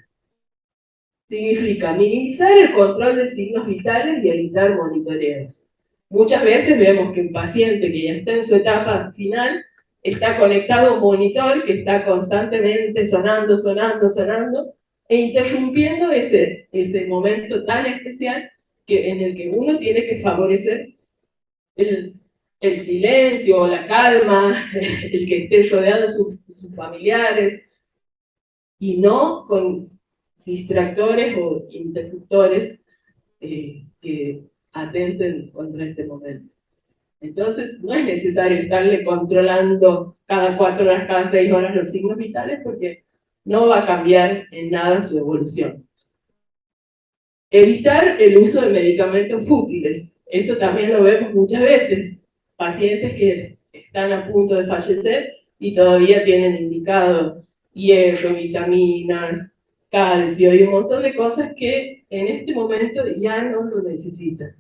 Significa minimizar el control de signos vitales y evitar monitoreos. Muchas veces vemos que un paciente que ya está en su etapa final está conectado a un monitor que está constantemente sonando, e interrumpiendo ese momento tan especial en el que uno tiene que favorecer el silencio, la calma, el que esté rodeado de sus familiares, y no con distractores o interruptores que atenten contra este momento. Entonces, no es necesario estarle controlando cada 4 horas, cada 6 horas los signos vitales, porque no va a cambiar en nada su evolución. Evitar el uso de medicamentos fútiles. Esto también lo vemos muchas veces. Pacientes que están a punto de fallecer y todavía tienen indicado hierro, vitaminas, calcio y un montón de cosas que en este momento ya no lo necesitan.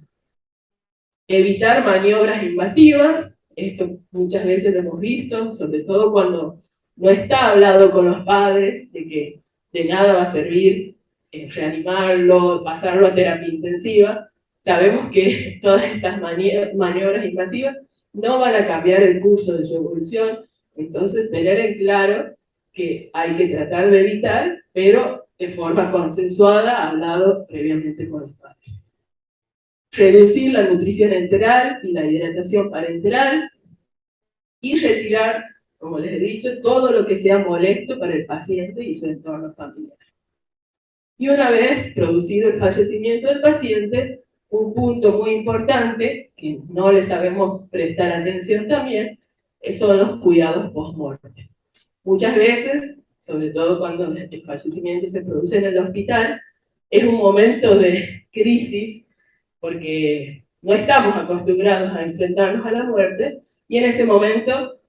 Evitar maniobras invasivas. Esto muchas veces lo hemos visto, sobre todo cuando no está hablado con los padres de que de nada va a servir reanimarlo, pasarlo a terapia intensiva. Sabemos que todas estas maniobras invasivas no van a cambiar el curso de su evolución, entonces tener en claro que hay que tratar de evitar, pero de forma consensuada, hablado previamente con los padres. Reducir la nutrición enteral y la hidratación parenteral, y retirar, como les he dicho, todo lo que sea molesto para el paciente y su entorno familiar. Y una vez producido el fallecimiento del paciente, un punto muy importante, que no le sabemos prestar atención también, son los cuidados post-mortem. Muchas veces, sobre todo cuando el fallecimiento se produce en el hospital, es un momento de crisis, porque no estamos acostumbrados a enfrentarnos a la muerte, y en ese momento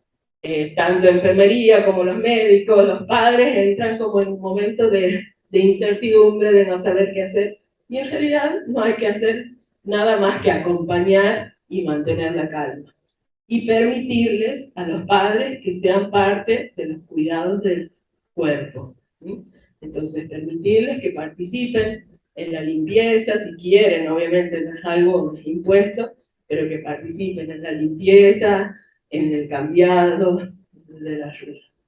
tanto enfermería como los médicos, los padres entran como en un momento de incertidumbre, de no saber qué hacer, y en realidad no hay que hacer nada más que acompañar y mantener la calma, y permitirles a los padres que sean parte de los cuidados del cuerpo. ¿Sí? Entonces, permitirles que participen en la limpieza, si quieren, obviamente no es algo impuesto, pero que participen en la limpieza, en el cambiado de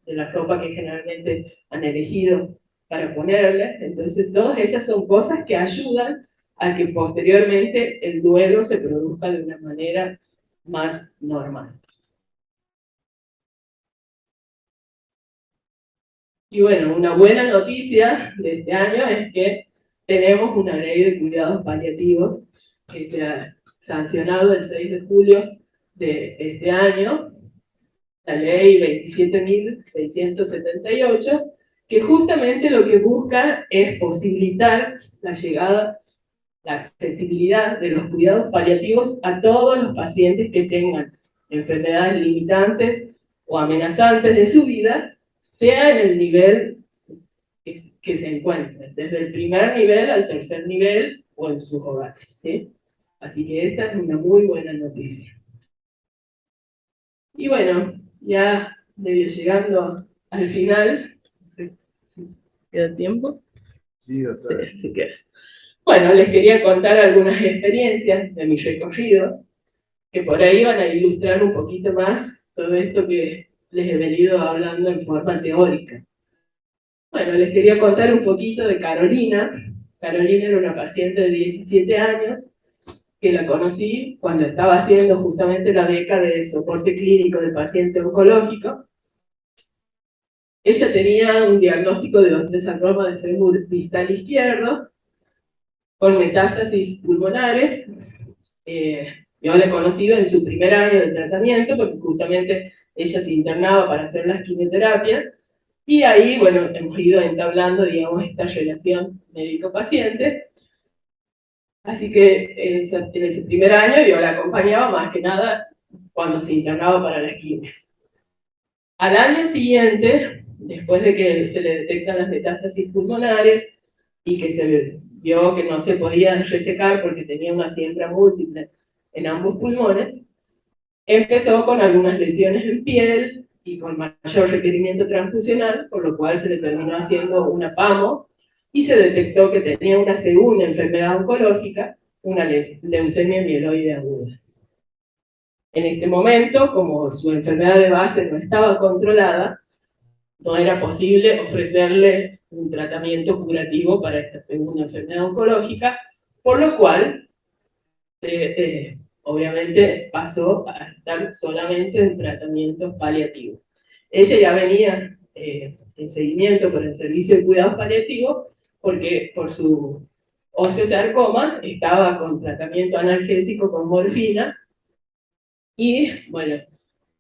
la ropa que generalmente han elegido para ponerle. Entonces, todas esas son cosas que ayudan a que posteriormente el duelo se produzca de una manera más normal. Y bueno, una buena noticia de este año es que tenemos una ley de cuidados paliativos que se ha sancionado el 6 de julio de este año, la ley 27.678, que justamente lo que busca es posibilitar la llegada, la accesibilidad de los cuidados paliativos a todos los pacientes que tengan enfermedades limitantes o amenazantes de su vida, sea en el nivel que se encuentren, desde el primer nivel al tercer nivel o en sus hogares, ¿sí? Así que esta es una muy buena noticia. Y bueno, ya medio llegando al final, no sé si queda tiempo. Sí, sí, así que, bueno, les quería contar algunas experiencias de mi recorrido, que por ahí van a ilustrar un poquito más todo esto que les he venido hablando en forma teórica. Bueno, les quería contar un poquito de Carolina. Carolina era una paciente de 17 años que la conocí cuando estaba haciendo justamente la beca de soporte clínico del paciente oncológico. Ella tenía un diagnóstico de osteosarcoma de fémur distal izquierdo con metástasis pulmonares. Yo la he conocido en su primer año de tratamiento porque justamente ella se internaba para hacer las quimioterapias. Y ahí, bueno, hemos ido entablando, digamos, esta relación médico-paciente. Así que en ese primer año yo la acompañaba más que nada cuando se internaba para las quimios. Al año siguiente, después de que se le detectan las metástasis pulmonares y que se vio que no se podía resecar porque tenía una siembra múltiple en ambos pulmones, empezó con algunas lesiones en piel y con mayor requerimiento transfusional, por lo cual se le terminó haciendo una PAMO y se detectó que tenía una segunda enfermedad oncológica, una leucemia mieloide aguda. En este momento, como su enfermedad de base no estaba controlada, no era posible ofrecerle un tratamiento curativo para esta segunda enfermedad oncológica, por lo cual obviamente pasó a estar solamente en tratamientos paliativos. Ella ya venía en seguimiento por el servicio de cuidados paliativos porque por su osteosarcoma estaba con tratamiento analgésico con morfina y bueno,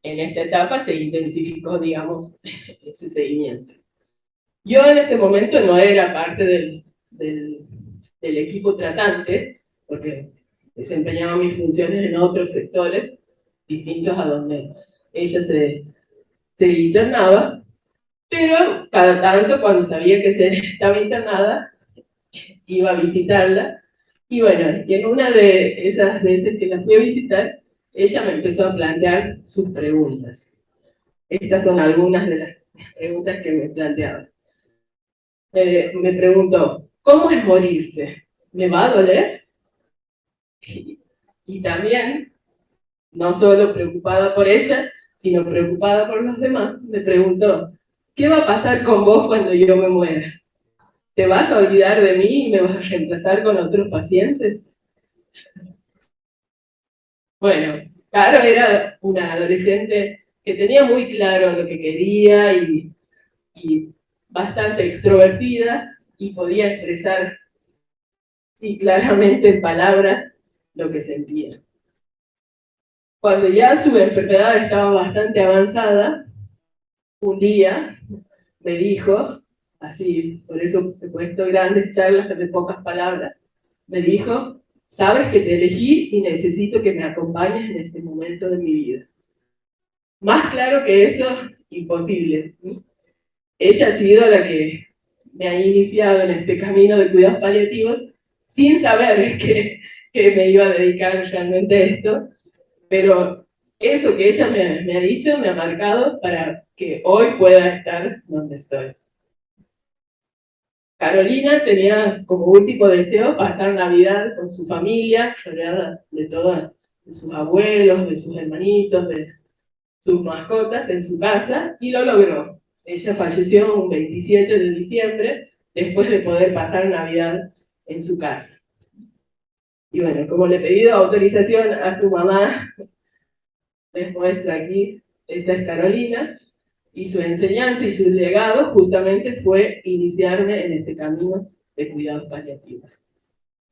en esta etapa se intensificó, digamos, ese seguimiento. Yo en ese momento no era parte del equipo tratante, porque desempeñaba mis funciones en otros sectores distintos a donde ella se internaba, pero cada tanto cuando sabía que se estaba internada, iba a visitarla, y bueno, y en una de esas veces que la fui a visitar, ella me empezó a plantear sus preguntas. Estas son algunas de las preguntas que me planteaba. Me preguntó, ¿cómo es morirse? ¿Me va a doler? Y también, no solo preocupada por ella, sino preocupada por los demás, me preguntó, ¿qué va a pasar con vos cuando yo me muera? ¿Te vas a olvidar de mí y me vas a reemplazar con otros pacientes? Bueno, Caro era una adolescente que tenía muy claro lo que quería y bastante extrovertida y podía expresar sí, claramente en palabras lo que sentía. Cuando ya su enfermedad estaba bastante avanzada, un día me dijo, así, por eso he puesto grandes charlas de pocas palabras, me dijo, sabes que te elegí y necesito que me acompañes en este momento de mi vida. más claro que eso, imposible. Ella ha sido la que me ha iniciado en este camino de cuidados paliativos sin saber que me iba a dedicar realmente a esto, pero eso que ella me ha dicho me ha marcado para que hoy pueda estar donde estoy. Carolina tenía como último deseo pasar Navidad con su familia, rodeada de todos de sus abuelos, de sus hermanitos, de sus mascotas en su casa, y lo logró. Ella falleció un 27 de diciembre, después de poder pasar Navidad en su casa. Y bueno, como le he pedido autorización a su mamá, les muestra aquí, esta es Carolina, y su enseñanza y su legado justamente fue iniciarme en este camino de cuidados paliativos.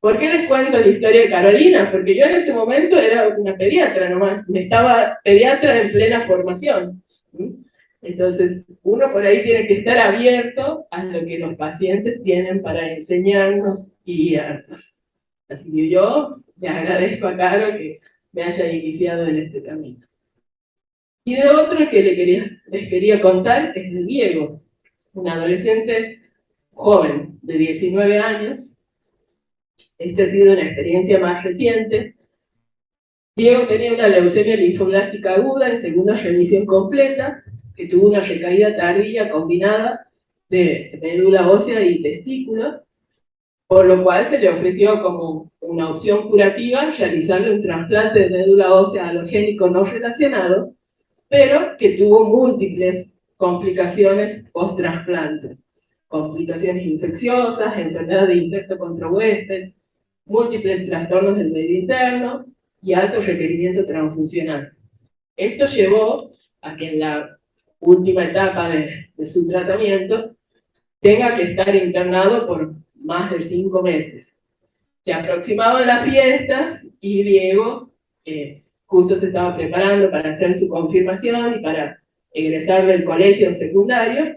¿Por qué les cuento la historia de Carolina? Porque yo en ese momento era una pediatra nomás, me estaba pediatra en plena formación. Entonces, uno por ahí tiene que estar abierto a lo que los pacientes tienen para enseñarnos y guiarnos. Así que yo le agradezco a Caro que me haya iniciado en este camino. Y de otro que les quería contar es de Diego, un adolescente joven de 19 años. Esta ha sido una experiencia más reciente. Diego tenía una leucemia linfoblástica aguda en segunda remisión completa, que tuvo una recaída tardía combinada de médula ósea y testículo, por lo cual se le ofreció como una opción curativa realizarle un trasplante de médula ósea halogénico no relacionado, pero que tuvo múltiples complicaciones post-trasplante. Complicaciones infecciosas, enfermedad de infecto contra huésped, múltiples trastornos del medio interno y alto requerimiento transfuncional. Esto llevó a que en la última etapa de su tratamiento tenga que estar internado por más de 5 meses. Se aproximaban las fiestas y Diego justo se estaba preparando para hacer su confirmación y para egresar del colegio secundario,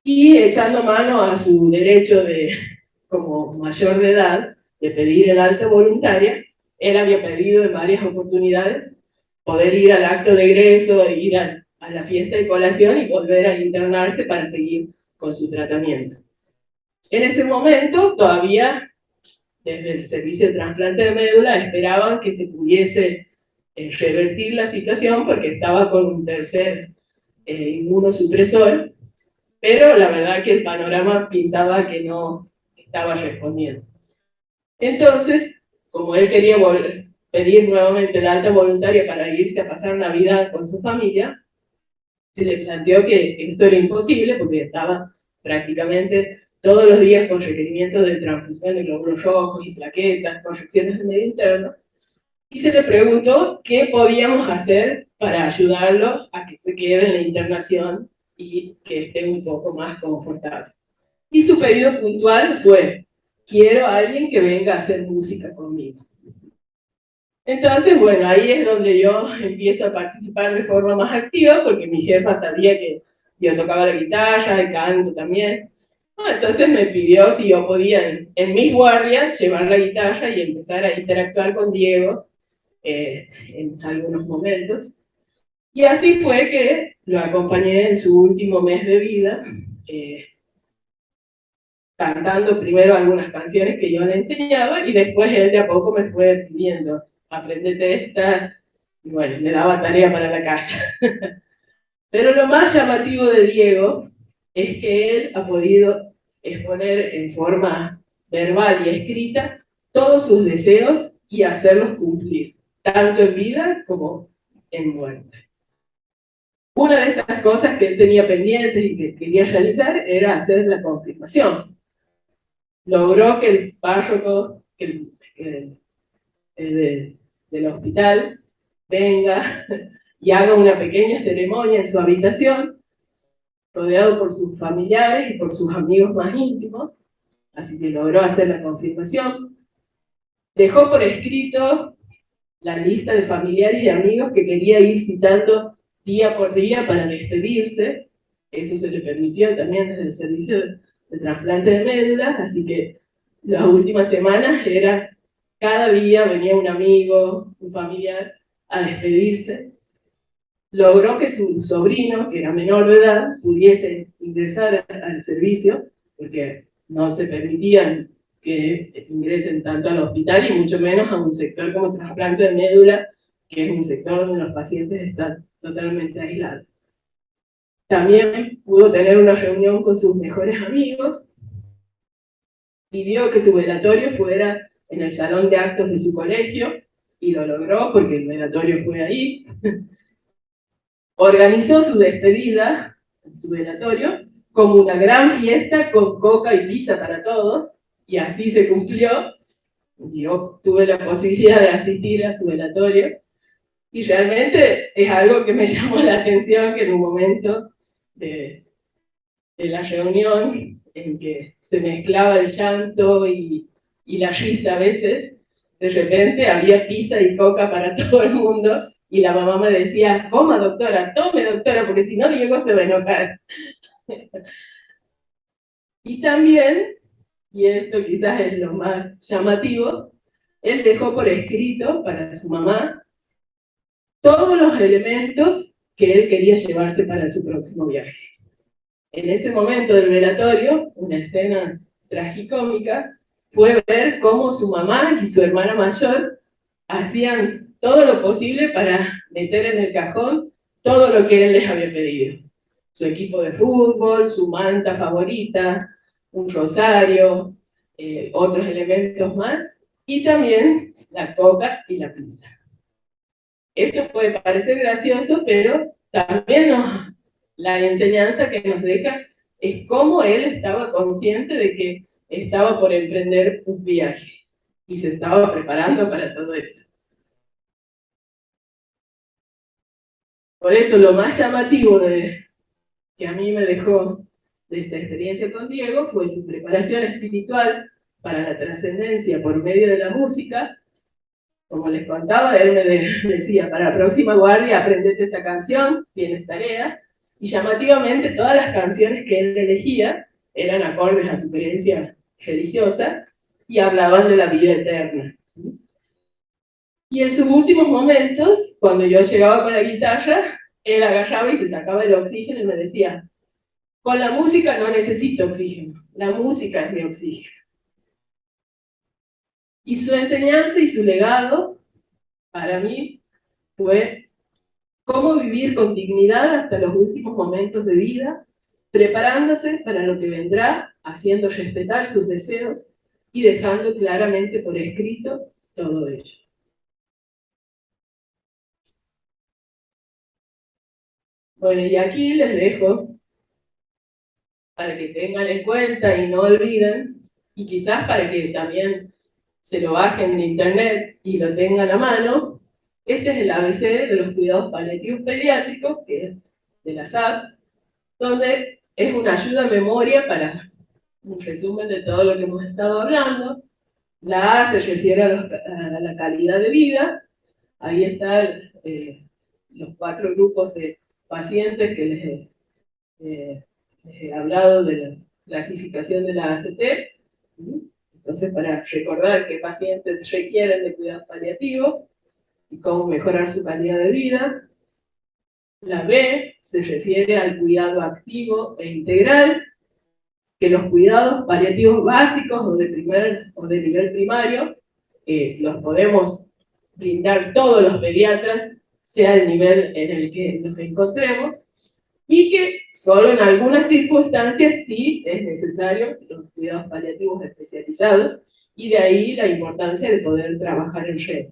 y echando mano a su derecho como mayor de edad, de pedir el alta voluntaria, él había pedido en varias oportunidades poder ir al acto de egreso, ir a la fiesta de colación y volver a internarse para seguir con su tratamiento. En ese momento, todavía desde el servicio de trasplante de médula esperaban que se pudiese revertir la situación porque estaba con un tercer inmunosupresor, pero la verdad que el panorama pintaba que no estaba respondiendo. Entonces, como él quería pedir nuevamente la alta voluntaria para irse a pasar Navidad con su familia, se le planteó que esto era imposible porque estaba prácticamente todos los días con requerimientos de transfusión de glóbulos rojos y plaquetas, proyecciones del medio interno, y se le preguntó qué podíamos hacer para ayudarlo a que se quede en la internación y que esté un poco más confortable. Y su pedido puntual fue: quiero a alguien que venga a hacer música conmigo. Entonces, bueno, ahí es donde yo empiezo a participar de forma más activa, porque mi jefa sabía que yo tocaba la guitarra, el canto también. Entonces me pidió si yo podía en mis guardias llevar la guitarra y empezar a interactuar con Diego en algunos momentos. Y así fue que lo acompañé en su último mes de vida, cantando primero algunas canciones que yo le enseñaba y después él de a poco me fue pidiendo: aprendete esta, y bueno, le daba tarea para la casa. Pero lo más llamativo de Diego es que él ha podido exponer en forma verbal y escrita todos sus deseos y hacerlos cumplir, tanto en vida como en muerte. Una de esas cosas que él tenía pendientes y que quería realizar era hacer la confirmación. Logró que el párroco del hospital venga y haga una pequeña ceremonia en su habitación, rodeado por sus familiares y por sus amigos más íntimos, así que logró hacer la confirmación. Dejó por escrito la lista de familiares y amigos que quería ir citando día por día para despedirse. Eso se le permitió también desde el servicio de trasplante de médulas, así que las últimas semanas era cada día venía un amigo, un familiar a despedirse. logró que su sobrino, que era menor de edad, pudiese ingresar al servicio, porque no se permitían que ingresen tanto al hospital y mucho menos a un sector como trasplante de médula, que es un sector donde los pacientes están totalmente aislados. También pudo tener una reunión con sus mejores amigos, pidió que su velatorio fuera en el salón de actos de su colegio, y lo logró porque el velatorio fue ahí. Organizó su despedida, su velatorio, como una gran fiesta con coca y pizza para todos, y así se cumplió. Yo tuve la posibilidad de asistir a su velatorio, y realmente es algo que me llamó la atención, que en un momento de la reunión, en que se mezclaba el llanto y la risa a veces, de repente había pizza y coca para todo el mundo, y la mamá me decía, coma doctora, tome doctora, porque si no Diego se va a enojar. Y también, y esto quizás es lo más llamativo, él dejó por escrito para su mamá todos los elementos que él quería llevarse para su próximo viaje. En ese momento del velatorio, una escena tragicómica, fue ver cómo su mamá y su hermana mayor hacían todo lo posible para meter en el cajón todo lo que él les había pedido. Su equipo de fútbol, su manta favorita, un rosario, otros elementos más, y también la coca y la pizza. Esto puede parecer gracioso, pero también la enseñanza que nos deja es cómo él estaba consciente de que estaba por emprender un viaje y se estaba preparando para todo eso. Por eso lo más llamativo que a mí me dejó de esta experiencia con Diego fue su preparación espiritual para la trascendencia por medio de la música. Como les contaba, él me decía, para la próxima guardia aprendete esta canción, tienes tarea, y llamativamente todas las canciones que él elegía eran acordes a su creencia religiosa y hablaban de la vida eterna. Y en sus últimos momentos, cuando yo llegaba con la guitarra, él agarraba y se sacaba el oxígeno y me decía, con la música no necesito oxígeno, la música es mi oxígeno. Y su enseñanza y su legado, para mí, fue cómo vivir con dignidad hasta los últimos momentos de vida, preparándose para lo que vendrá, haciendo respetar sus deseos y dejando claramente por escrito todo ello. Bueno, y aquí les dejo para que tengan en cuenta y no olviden, y quizás para que también se lo bajen de internet y lo tengan a mano. Este es el ABC de los cuidados paliativos pediátricos, que es de la SAP, donde es una ayuda a memoria para un resumen de todo lo que hemos estado hablando. La A se refiere a la calidad de vida. Ahí están los 4 grupos de pacientes que les he hablado de la clasificación de la ACT. Entonces, para recordar qué pacientes requieren de cuidados paliativos y cómo mejorar su calidad de vida. La B se refiere al cuidado activo e integral, que los cuidados paliativos básicos o de nivel primario los podemos brindar todos los pediatras, sea el nivel en el que nos encontremos, y que solo en algunas circunstancias sí es necesario los cuidados paliativos especializados, y de ahí la importancia de poder trabajar en red.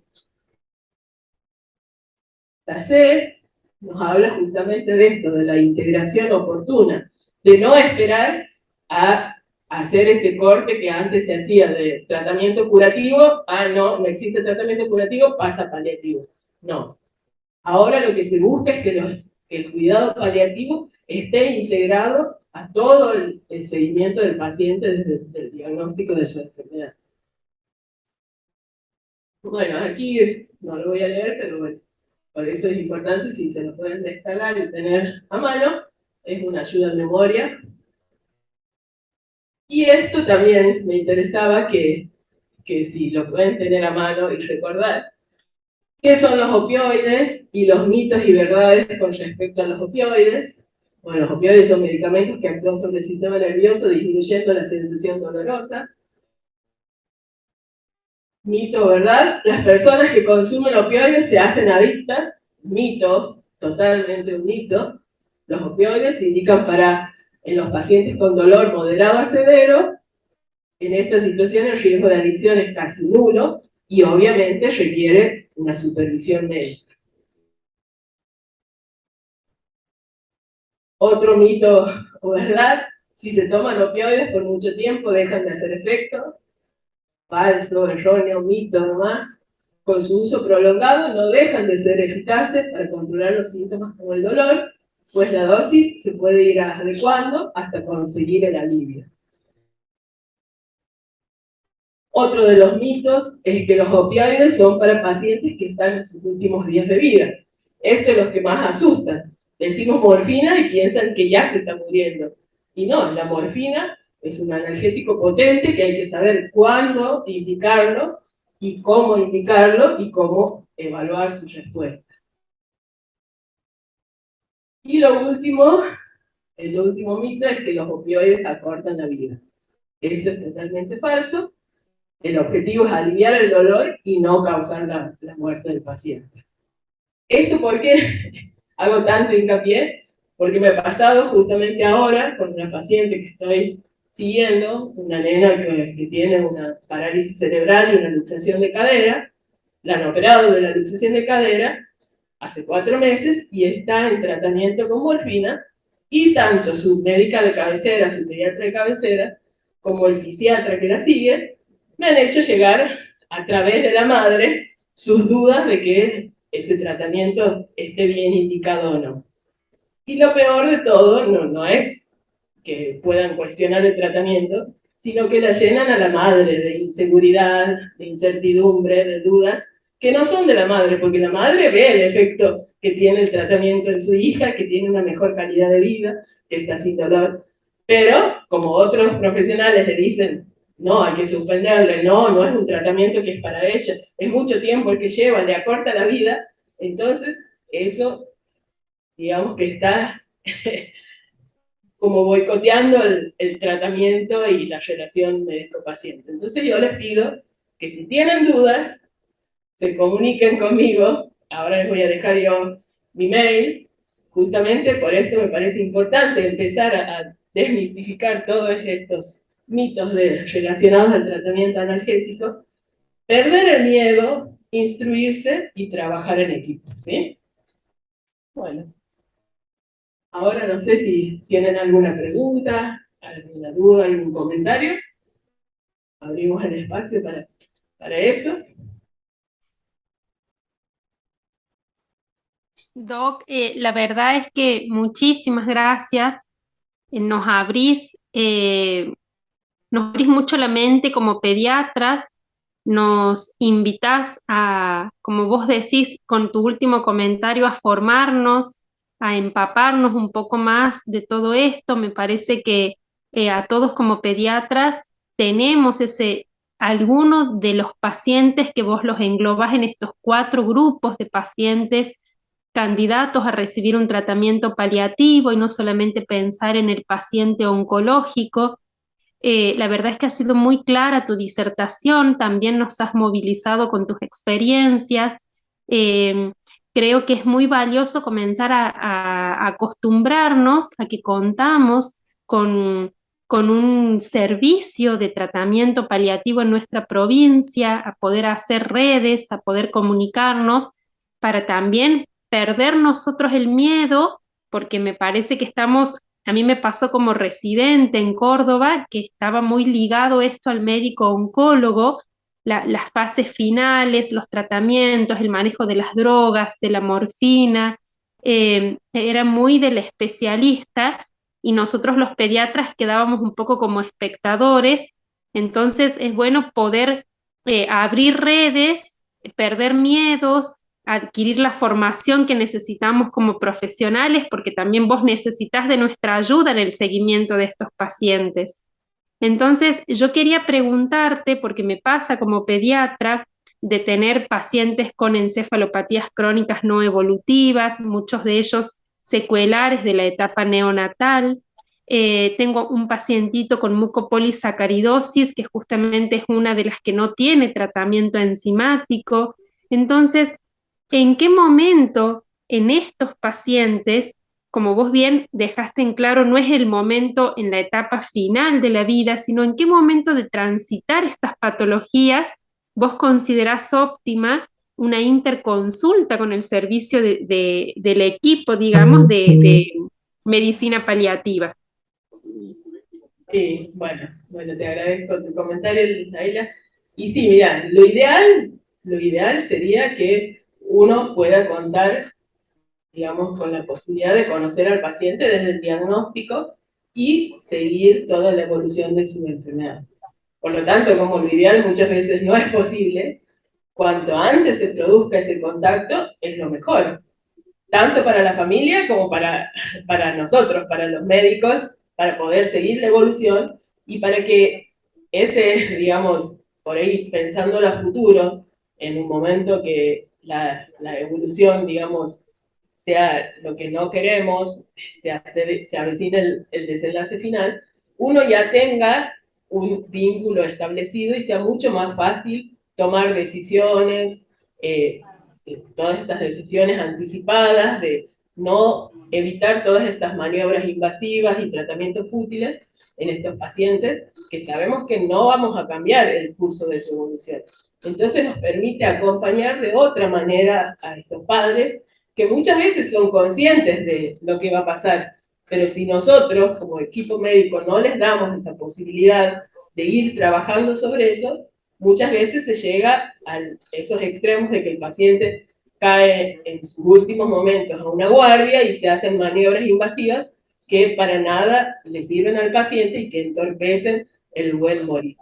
La C nos habla justamente de esto, de la integración oportuna, de no esperar a hacer ese corte que antes se hacía de tratamiento curativo, no existe tratamiento curativo, pasa paliativo. No. Ahora lo que se busca es que el cuidado paliativo esté integrado a todo el seguimiento del paciente desde el diagnóstico de su enfermedad. Bueno, aquí no lo voy a leer, pero bueno, por eso es importante, si se lo pueden descargar y tener a mano, es una ayuda en memoria. Y esto también me interesaba que si lo pueden tener a mano y recordar, ¿Qué son los opioides y los mitos y verdades con respecto a los opioides? Bueno, los opioides son medicamentos que actúan sobre el sistema nervioso disminuyendo la sensación dolorosa. Mito, ¿verdad? Las personas que consumen opioides se hacen adictas. Mito, totalmente un mito. Los opioides se indican en los pacientes con dolor moderado a severo. En esta situación el riesgo de adicción es casi nulo y obviamente requiere una supervisión médica. Otro mito o verdad, si se toman opioides por mucho tiempo dejan de hacer efecto. Falso, erróneo, mito nomás. Con su uso prolongado no dejan de ser eficaces para controlar los síntomas como el dolor, pues la dosis se puede ir adecuando hasta conseguir el alivio. Otro de los mitos es que los opioides son para pacientes que están en sus últimos días de vida. Esto es lo que más asusta. Decimos morfina y piensan que ya se está muriendo. Y no, la morfina es un analgésico potente que hay que saber cuándo indicarlo y cómo evaluar su respuesta. Y el último mito es que los opioides acortan la vida. Esto es totalmente falso. El objetivo es aliviar el dolor y no causar la muerte del paciente. ¿Esto por qué hago tanto hincapié? Porque me ha pasado justamente ahora con una paciente que estoy siguiendo, una nena que tiene una parálisis cerebral y una luxación de cadera. La han operado de la luxación de cadera hace 4 meses y está en tratamiento con morfina, y tanto su médica de cabecera, su pediatra de cabecera, como el fisiatra que la sigue, me han hecho llegar a través de la madre sus dudas de que ese tratamiento esté bien indicado o no. Y lo peor de todo no es que puedan cuestionar el tratamiento, sino que la llenan a la madre de inseguridad, de incertidumbre, de dudas, que no son de la madre, porque la madre ve el efecto que tiene el tratamiento en su hija, que tiene una mejor calidad de vida, que está sin dolor. Pero, como otros profesionales le dicen, no, hay que suspenderle, no es un tratamiento que es para ella, es mucho tiempo el que lleva, le acorta la vida, entonces eso, digamos que está como boicoteando el tratamiento y la relación médico-paciente. Entonces yo les pido que si tienen dudas, se comuniquen conmigo. Ahora les voy a dejar yo mi mail. Justamente por esto me parece importante empezar a desmitificar todos estos mitos relacionados al tratamiento analgésico, perder el miedo, instruirse y trabajar en equipo, ¿sí? Bueno, ahora no sé si tienen alguna pregunta, alguna duda, algún comentario. Abrimos el espacio para eso. Doc, la verdad es que muchísimas gracias. Nos nos abrís mucho la mente como pediatras, nos invitás a, como vos decís con tu último comentario, a formarnos, a empaparnos un poco más de todo esto. Me parece que a todos como pediatras tenemos algunos de los pacientes que vos los englobás en estos 4 grupos de pacientes candidatos a recibir un tratamiento paliativo y no solamente pensar en el paciente oncológico. La verdad es que ha sido muy clara tu disertación, también nos has movilizado con tus experiencias. Eh, Creo que es muy valioso comenzar a acostumbrarnos a que contamos con un servicio de tratamiento paliativo en nuestra provincia, a poder hacer redes, a poder comunicarnos, para también perder nosotros el miedo, porque me parece que a mí me pasó como residente en Córdoba, que estaba muy ligado esto al médico oncólogo, las fases finales, los tratamientos, el manejo de las drogas, de la morfina, era muy del especialista y nosotros los pediatras quedábamos un poco como espectadores. Entonces es bueno poder abrir redes, perder miedos, adquirir la formación que necesitamos como profesionales, porque también vos necesitas de nuestra ayuda en el seguimiento de estos pacientes. Entonces, yo quería preguntarte, porque me pasa como pediatra, de tener pacientes con encefalopatías crónicas no evolutivas, muchos de ellos secuelares de la etapa neonatal. Tengo un pacientito con mucopolisacaridosis, que justamente es una de las que no tiene tratamiento enzimático. Entonces, ¿en qué momento en estos pacientes, como vos bien dejaste en claro, no es el momento en la etapa final de la vida, sino en qué momento de transitar estas patologías vos considerás óptima una interconsulta con el servicio del equipo, digamos, de medicina paliativa? Sí, bueno, te agradezco tu comentario, Laila. Y sí, mira, lo ideal sería que uno pueda contar, digamos, con la posibilidad de conocer al paciente desde el diagnóstico y seguir toda la evolución de su enfermedad. Por lo tanto, como lo ideal muchas veces no es posible, cuanto antes se produzca ese contacto, es lo mejor, tanto para la familia como para nosotros, para los médicos, para poder seguir la evolución y para que ese, digamos, por ahí pensando a futuro, en un momento que la evolución, digamos, sea lo que no queremos, se avecina el desenlace final, uno ya tenga un vínculo establecido y sea mucho más fácil tomar decisiones, todas estas decisiones anticipadas de no evitar todas estas maniobras invasivas y tratamientos fútiles en estos pacientes que sabemos que no vamos a cambiar el curso de su evolución. Entonces nos permite acompañar de otra manera a estos padres que muchas veces son conscientes de lo que va a pasar, pero si nosotros como equipo médico no les damos esa posibilidad de ir trabajando sobre eso, muchas veces se llega a esos extremos de que el paciente cae en sus últimos momentos a una guardia y se hacen maniobras invasivas que para nada le sirven al paciente y que entorpecen el buen morir.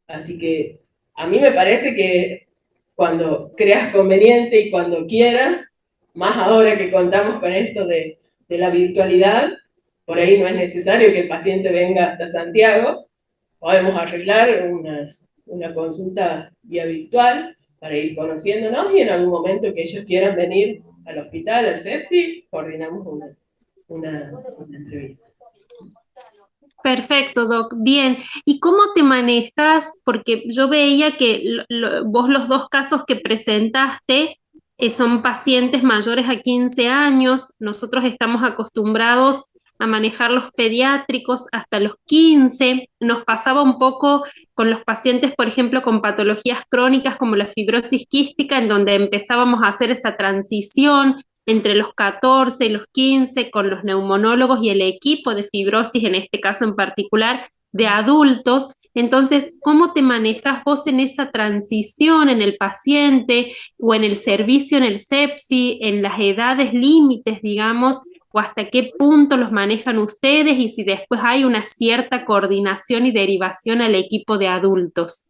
Así que a mí me parece que cuando creas conveniente y cuando quieras, más ahora que contamos con esto de la virtualidad, por ahí no es necesario que el paciente venga hasta Santiago, podemos arreglar una consulta vía virtual para ir conociéndonos y en algún momento que ellos quieran venir al hospital, al CEPSI, coordinamos una entrevista. Perfecto, Doc. Bien. ¿Y cómo te manejas? Porque yo veía que vos los dos casos que presentaste son pacientes mayores a 15 años. Nosotros estamos acostumbrados a manejar los pediátricos hasta los 15. Nos pasaba un poco con los pacientes, por ejemplo, con patologías crónicas como la fibrosis quística, en donde empezábamos a hacer esa transición entre los 14 y los 15 con los neumonólogos y el equipo de fibrosis, en este caso en particular, de adultos. Entonces, ¿cómo te manejas vos en esa transición en el paciente o en el servicio en el sepsi, en las edades límites, digamos, o hasta qué punto los manejan ustedes y si después hay una cierta coordinación y derivación al equipo de adultos?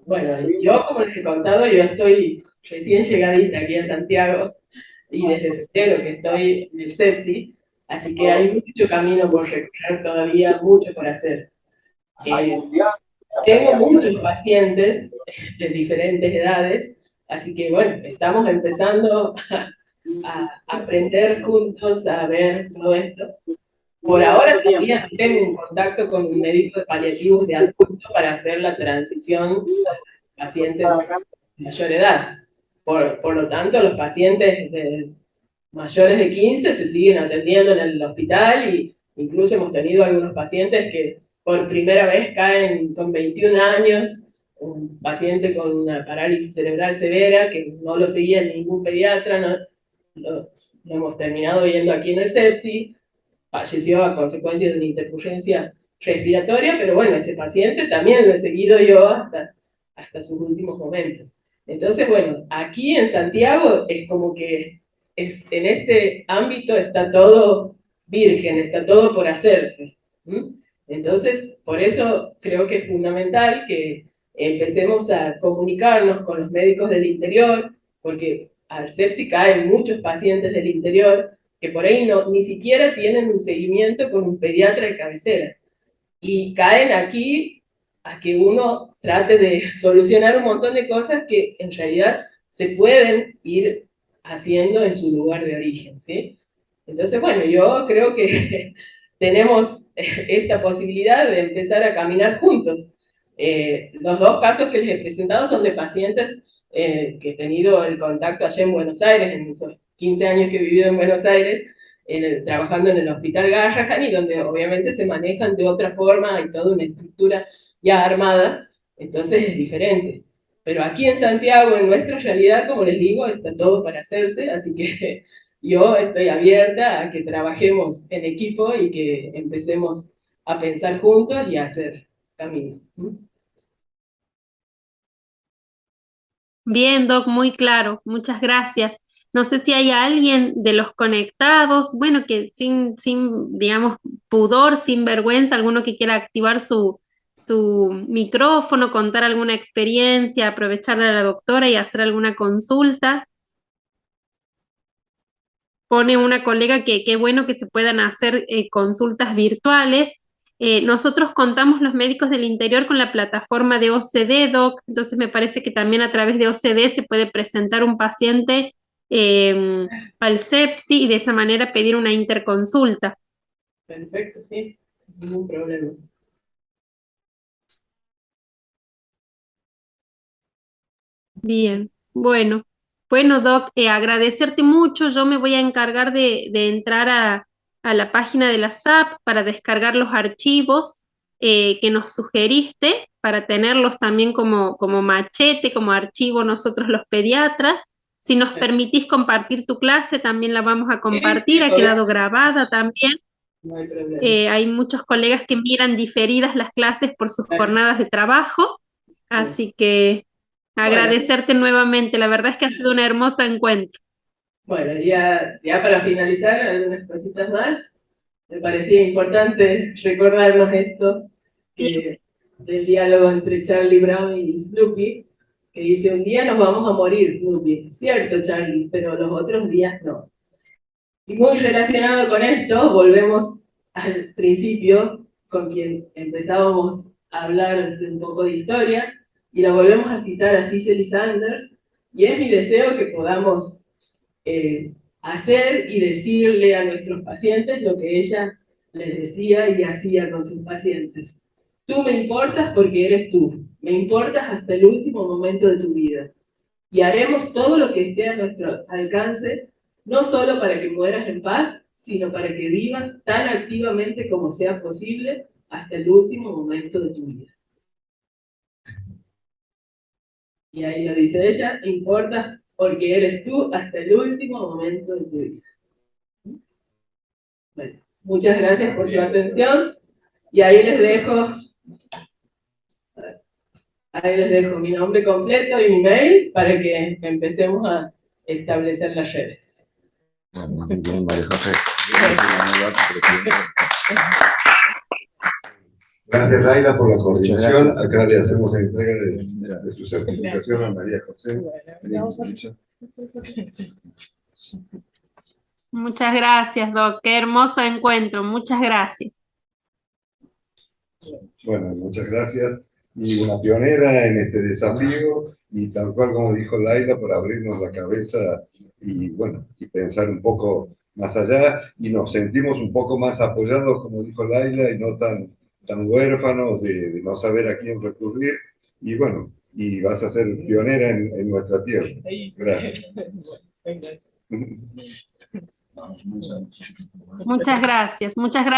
Bueno, yo como les he contado, yo estoy recién llegadita aquí a Santiago y desde febrero que estoy en el CEPSI, así que hay mucho camino por recorrer todavía, mucho por hacer. Tengo muchos pacientes de diferentes edades, así que bueno, estamos empezando a aprender juntos a ver todo esto. Por ahora todavía no tengo un contacto con un médico de paliativos de adulto para hacer la transición a pacientes de mayor edad. Por lo tanto, los pacientes mayores de 15 se siguen atendiendo en el hospital y incluso hemos tenido algunos pacientes que por primera vez caen con 21 años, un paciente con una parálisis cerebral severa que no lo seguía ningún pediatra, lo hemos terminado viendo aquí en el CEPSI, falleció a consecuencia de una intercurrencia respiratoria, pero bueno, ese paciente también lo he seguido yo hasta sus últimos momentos. Entonces, bueno, aquí en Santiago es como que en este ámbito está todo virgen, está todo por hacerse. Entonces, por eso creo que es fundamental que empecemos a comunicarnos con los médicos del interior, porque al sepsi caen muchos pacientes del interior que por ahí ni siquiera tienen un seguimiento con un pediatra de cabecera. Y caen aquí a que uno trate de solucionar un montón de cosas que en realidad se pueden ir haciendo en su lugar de origen, ¿sí? Entonces, bueno, yo creo que tenemos esta posibilidad de empezar a caminar juntos. Los dos casos que les he presentado son de pacientes que he tenido el contacto allá en Buenos Aires, en esos 15 años que he vivido en Buenos Aires, trabajando en el Hospital Garrahan, y donde obviamente se manejan de otra forma, hay toda una estructura ya armada, entonces es diferente. Pero aquí en Santiago, en nuestra realidad, como les digo, está todo para hacerse, así que yo estoy abierta a que trabajemos en equipo y que empecemos a pensar juntos y a hacer camino. Bien, Doc, muy claro. Muchas gracias. No sé si hay alguien de los conectados, bueno, que digamos, pudor, sin vergüenza, alguno que quiera activar su micrófono, contar alguna experiencia, aprovecharle a la doctora y hacer alguna consulta. Pone una colega que qué bueno que se puedan hacer consultas virtuales. Nosotros contamos los médicos del interior con la plataforma de OCD, Doc, entonces me parece que también a través de OCD se puede presentar un paciente al CEPSI y de esa manera pedir una interconsulta. Perfecto, sí, ningún problema. Bien, bueno, Doc, agradecerte mucho. Yo me voy a encargar de entrar a la página de la SAP para descargar los archivos que nos sugeriste, para tenerlos también como machete, como archivo nosotros los pediatras. Si nos permitís compartir tu clase, también la vamos a compartir, ha quedado grabada también. No hay problema. Hay muchos colegas que miran diferidas las clases por sus jornadas de trabajo, así que agradecerte nuevamente. La verdad es que ha sido un hermoso encuentro. Bueno, ya para finalizar, algunas cositas más. Me parecía importante recordarnos esto, del diálogo entre Charlie Brown y Snoopy, que dice: un día nos vamos a morir, Snoopy. Cierto, Charlie, pero los otros días no. Y muy relacionado con esto, volvemos al principio, con quien empezábamos a hablar de un poco de historia, y la volvemos a citar a Cicely Sanders, y es mi deseo que podamos hacer y decirle a nuestros pacientes lo que ella les decía y hacía con sus pacientes. Tú me importas porque eres tú, me importas hasta el último momento de tu vida, y haremos todo lo que esté a nuestro alcance, no solo para que mueras en paz, sino para que vivas tan activamente como sea posible hasta el último momento de tu vida. Y ahí lo dice ella: importa porque eres tú hasta el último momento de tu vida. Bueno, muchas gracias por su atención, y ahí les dejo mi nombre completo y mi mail para que empecemos a establecer las redes. Muy bien, María José. Gracias, Laila, por la coordinación. Acá le hacemos la entrega de su certificación a María José. Muchas gracias, Doc. Qué hermoso encuentro. Muchas gracias. Bueno, muchas gracias. Y una pionera en este desafío, y tal cual como dijo Laila, por abrirnos la cabeza y, bueno, y pensar un poco más allá, y nos sentimos un poco más apoyados, como dijo Laila, y no tan huérfanos de no saber a quién recurrir. Y bueno, y vas a ser pionera en nuestra tierra. Gracias. Muchas gracias. Muchas gracias.